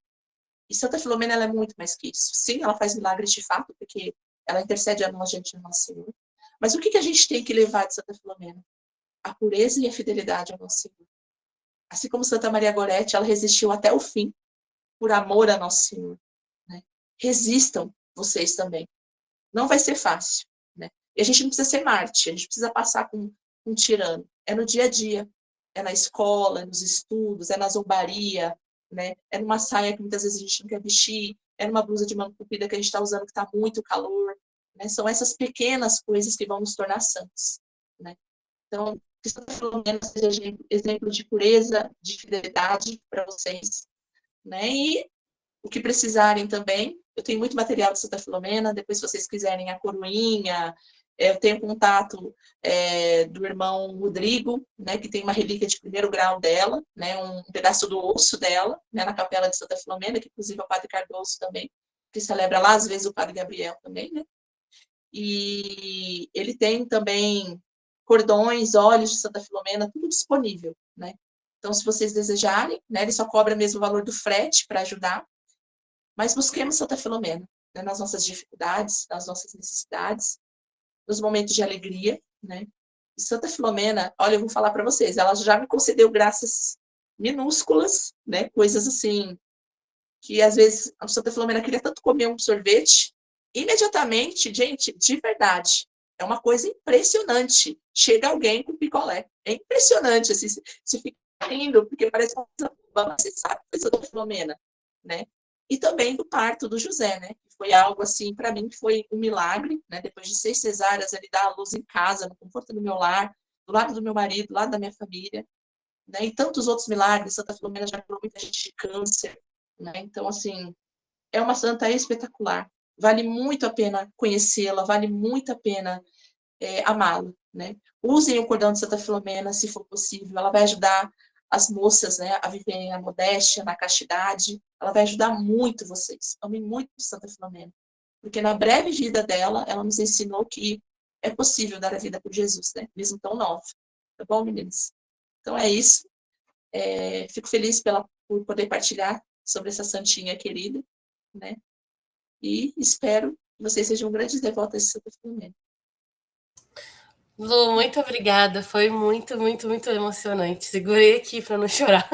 E Santa Filomena ela é muito mais que isso. Sim, ela faz milagres de fato, porque ela intercede a nós diante do nosso Senhor. Mas o que a gente tem que levar de Santa Filomena? A pureza e a fidelidade ao nosso Senhor. Assim como Santa Maria Gorete, ela resistiu até o fim, por amor a nosso Senhor, né? Resistam vocês também. Não vai ser fácil, né? E a gente não precisa ser Marte, a gente precisa passar com um tirano. É no dia a dia, é na escola, é nos estudos, é na zombaria, né? É numa saia que muitas vezes a gente não quer vestir, é numa blusa de manga comprida que a gente está usando que está muito calor, né? São essas pequenas coisas que vão nos tornar santos, né? Então, que Santa Filomena seja exemplo de pureza, de fidelidade para vocês, né? E o que precisarem também, eu tenho muito material de Santa Filomena, depois se vocês quiserem a coroinha, eu tenho contato do irmão Rodrigo, né, que tem uma relíquia de primeiro grau dela, né, um pedaço do osso dela, né, na capela de Santa Filomena, que inclusive é o Padre Cardoso também, que celebra lá, às vezes o Padre Gabriel também, né? E ele tem também cordões, óleos de Santa Filomena, tudo disponível, né? Então, se vocês desejarem, né, ele só cobra mesmo o valor do frete para ajudar, mas busquemos Santa Filomena, né, nas nossas dificuldades, nas nossas necessidades, nos momentos de alegria, né? E Santa Filomena, olha, eu vou falar para vocês, ela já me concedeu graças minúsculas, né? Coisas assim, que às vezes a Santa Filomena queria tanto comer um sorvete, imediatamente, gente, de verdade, é uma coisa impressionante. Chega alguém com picolé. É impressionante, assim, se fica rindo, porque parece uma coisa boba, mas você sabe que foi Santa Filomena, né? E também do parto do José, né? Foi algo assim, para mim, foi um milagre, né? Depois de 6 cesáreas, ele dá a luz em casa, no conforto do meu lar, do lado do meu marido, do lado da minha família, né? E tantos outros milagres. Santa Filomena já curou muita gente de câncer, né? Então, assim, é uma santa espetacular. Vale muito a pena conhecê-la, vale muito a pena amá-lo, né? Usem o cordão de Santa Filomena, se for possível. Ela vai ajudar as moças, né, a viverem na modéstia, na castidade. Ela vai ajudar muito vocês. Amem muito Santa Filomena. Porque na breve vida dela, ela nos ensinou que é possível dar a vida por Jesus, né? Mesmo tão nova. Tá bom, meninas? Então é isso. Fico feliz por poder partilhar sobre essa santinha querida, né? E espero que vocês sejam grandes devotas de Santa Filomena. Lu, muito obrigada. Foi muito, muito, muito emocionante. Segurei aqui para não chorar.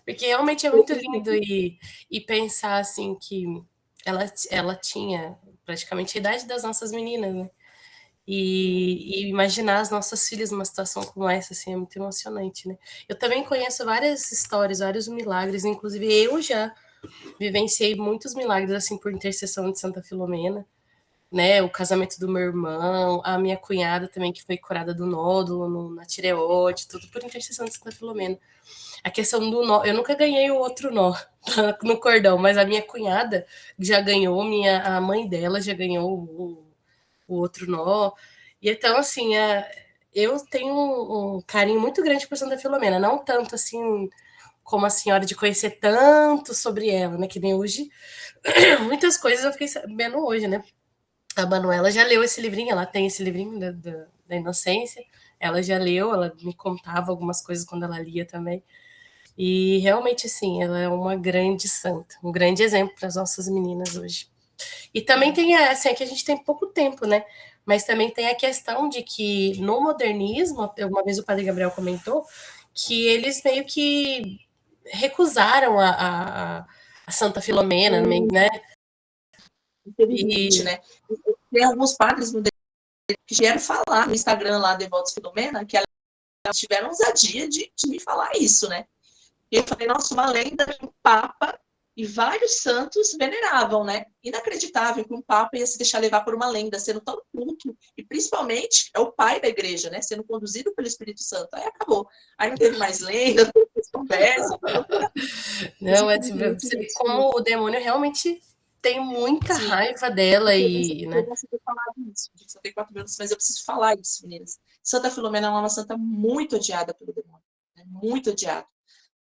Porque realmente é muito lindo e pensar assim que ela tinha praticamente a idade das nossas meninas, né? E imaginar as nossas filhas numa situação como essa, assim, é muito emocionante, né? Eu também conheço várias histórias, vários milagres, inclusive eu já vivenciei muitos milagres, assim, por intercessão de Santa Filomena, né? O casamento do meu irmão, a minha cunhada também, que foi curada do nódulo na tireoide, tudo por intercessão de Santa Filomena. A questão do nó, eu nunca ganhei o outro nó no cordão, mas a minha cunhada já ganhou, a mãe dela já ganhou o outro nó. E então, assim, eu tenho um carinho muito grande por Santa Filomena, não tanto assim como a senhora de conhecer tanto sobre ela, né? Que nem hoje, muitas coisas eu fiquei sabendo hoje, né? A Manuela já leu esse livrinho, ela tem esse livrinho da inocência, ela já leu, ela me contava algumas coisas quando ela lia também. E realmente, assim, ela é uma grande santa, um grande exemplo para as nossas meninas hoje. E também tem, assim, é que a gente tem pouco tempo, né? Mas também tem a questão de que no modernismo, uma vez o padre Gabriel comentou, que eles meio que recusaram a Santa Filomena, né? Infelizmente, E, né? Tem alguns padres que vieram falar no Instagram lá, Devotos Filomena, que elas tiveram ousadia de me falar isso, né? E eu falei, nossa, uma lenda que um Papa e vários santos veneravam, né? Inacreditável que um Papa ia se deixar levar por uma lenda, sendo tão culto, e principalmente é o pai da igreja, né? Sendo conduzido pelo Espírito Santo. Aí acabou. Aí não teve mais lenda, não teve mais conversa. Mas não, infelizmente, você vê gente, como o demônio realmente tem muita sim. raiva dela e, Eu né? não sei falar isso, eu só tenho 4 minutos, mas eu preciso falar isso, meninas. Santa Filomena é uma santa muito odiada pelo demônio, né? Muito odiada.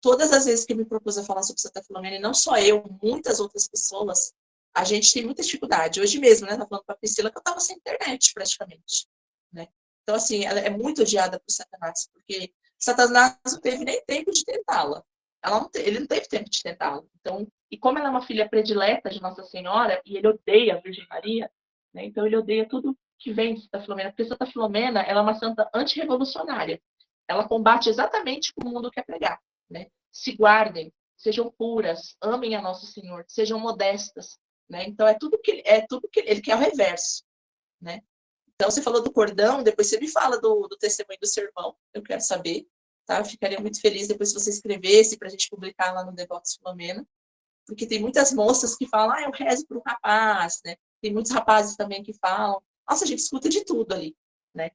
Todas as vezes que eu me propus a falar sobre Santa Filomena, e não só eu, muitas outras pessoas, a gente tem muita dificuldade. Hoje mesmo, né, tá falando com a Priscila que eu estava sem internet, praticamente, né? Então, assim, ela é muito odiada por Satanás, porque Satanás não teve nem tempo de tentá-la. Ele não teve tempo de tentá-la. Então, e como ela é uma filha predileta de Nossa Senhora, e ele odeia a Virgem Maria, né, então ele odeia tudo que vem de Santa Filomena, porque Santa Filomena ela é uma santa antirrevolucionária. Ela combate exatamente o que o mundo quer pregar, né? Se guardem, sejam puras, amem a Nosso Senhor, sejam modestas, né? Então é tudo que ele quer o reverso, né? Então você falou do cordão, depois você me fala do testemunho do seu irmão, eu quero saber, tá? Eu ficaria muito feliz depois se você escrevesse para a gente publicar lá no Devotos Filomena, porque tem muitas moças que falam, eu rezo para um rapaz, né? Tem muitos rapazes também que falam, nossa, a gente escuta de tudo ali, né?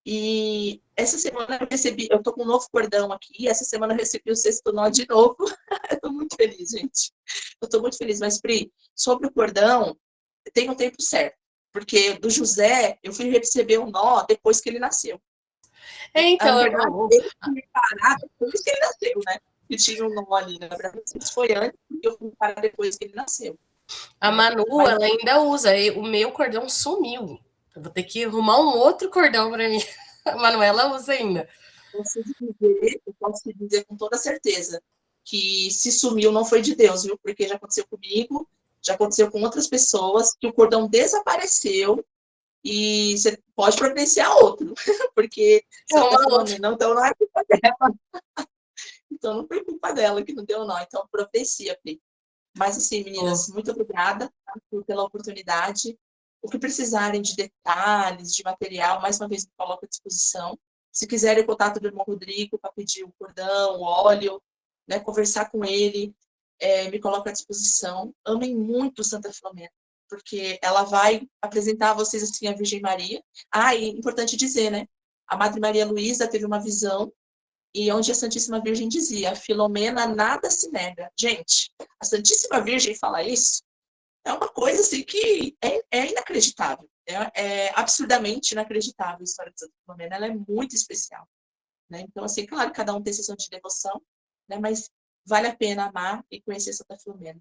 E essa semana eu tô com um novo cordão aqui, essa semana eu recebi o sexto nó de novo. Eu tô muito feliz, gente. Eu tô muito feliz, mas Pri, sobre o cordão, tem um tempo certo. Porque do José, eu fui receber o nó depois que ele nasceu. Na Então, verdade, ele foi parar depois que ele nasceu, né? Que tinha um nó ali, na verdade, isso foi antes, porque eu fui parar depois que ele nasceu. a Né? Manu, Mas ela ainda usa, e o meu cordão sumiu. Eu vou ter que arrumar um outro cordão para mim. A Manuela usa ainda. eu posso te dizer com toda certeza que se sumiu não foi de Deus, viu? Porque já aconteceu comigo, já aconteceu com outras pessoas, que o cordão desapareceu e você pode providenciar outro, porque É Santa uma outra. Filomena, então não é culpa dela. Então não foi culpa dela que não deu nó, então providencia, Pri. Mas assim, Oh. meninas, muito obrigada, tá, pela oportunidade. O que precisarem de detalhes, de material, mais uma vez me coloco à disposição. Se quiserem o contato do irmão Rodrigo para pedir o cordão, o óleo, né, conversar com ele, me coloco à disposição. Amem muito Santa Filomena, porque ela vai apresentar a vocês assim a Virgem Maria. Ah, e importante dizer, né? A Madre Maria Luísa teve uma visão e onde a Santíssima Virgem dizia, Filomena nada se nega. Gente, a Santíssima Virgem fala isso, é uma coisa assim que é inacreditável. É absurdamente inacreditável a história de Santa Filomena, ela é muito especial, né? Então, assim, claro, cada um tem sessão de devoção, né? Mas vale a pena amar e conhecer Santa Filomena.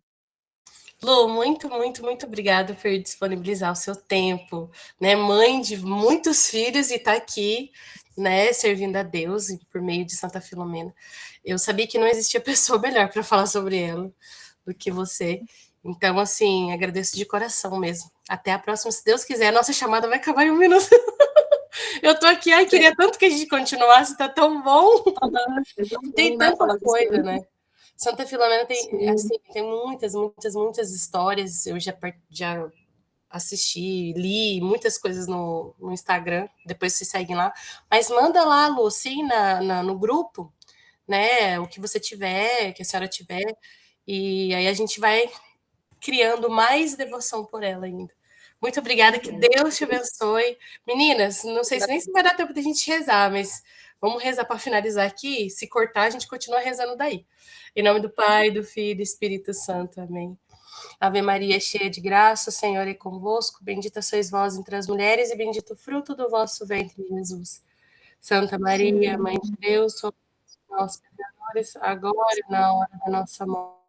Lu, muito, muito, muito obrigada por disponibilizar o seu tempo, né? Mãe de muitos filhos e tá aqui, né, servindo a Deus por meio de Santa Filomena. Eu sabia que não existia pessoa melhor para falar sobre ela do que você. Então, assim, agradeço de coração mesmo. Até a próxima, se Deus quiser. A nossa chamada vai acabar em 1 minuto. Eu tô aqui, ai, queria tanto que a gente continuasse, tá tão bom. É tão Tem bom, né? tanta Falar coisa, bastante. né? Santa Filomena tem, Sim. assim, tem muitas, muitas, muitas histórias. Eu já assisti, li muitas coisas no Instagram, depois vocês seguem lá. Mas manda lá, Lu, sim, no grupo, né? O que você tiver, que a senhora tiver. E aí a gente vai criando mais devoção por ela ainda. Muito obrigada, que Uhum. Deus te abençoe. Meninas, não sei se nem se vai dar tempo da gente rezar, mas vamos rezar para finalizar aqui. Se cortar, a gente continua rezando daí. Em nome do Pai, do Filho e do Espírito Santo. Amém. Ave Maria, cheia de graça, o Senhor é convosco. Bendita sois vós entre as mulheres e bendito o fruto do vosso ventre, Jesus. Santa Maria, Mãe de Deus, somos nós pecadores, agora e na hora da nossa morte.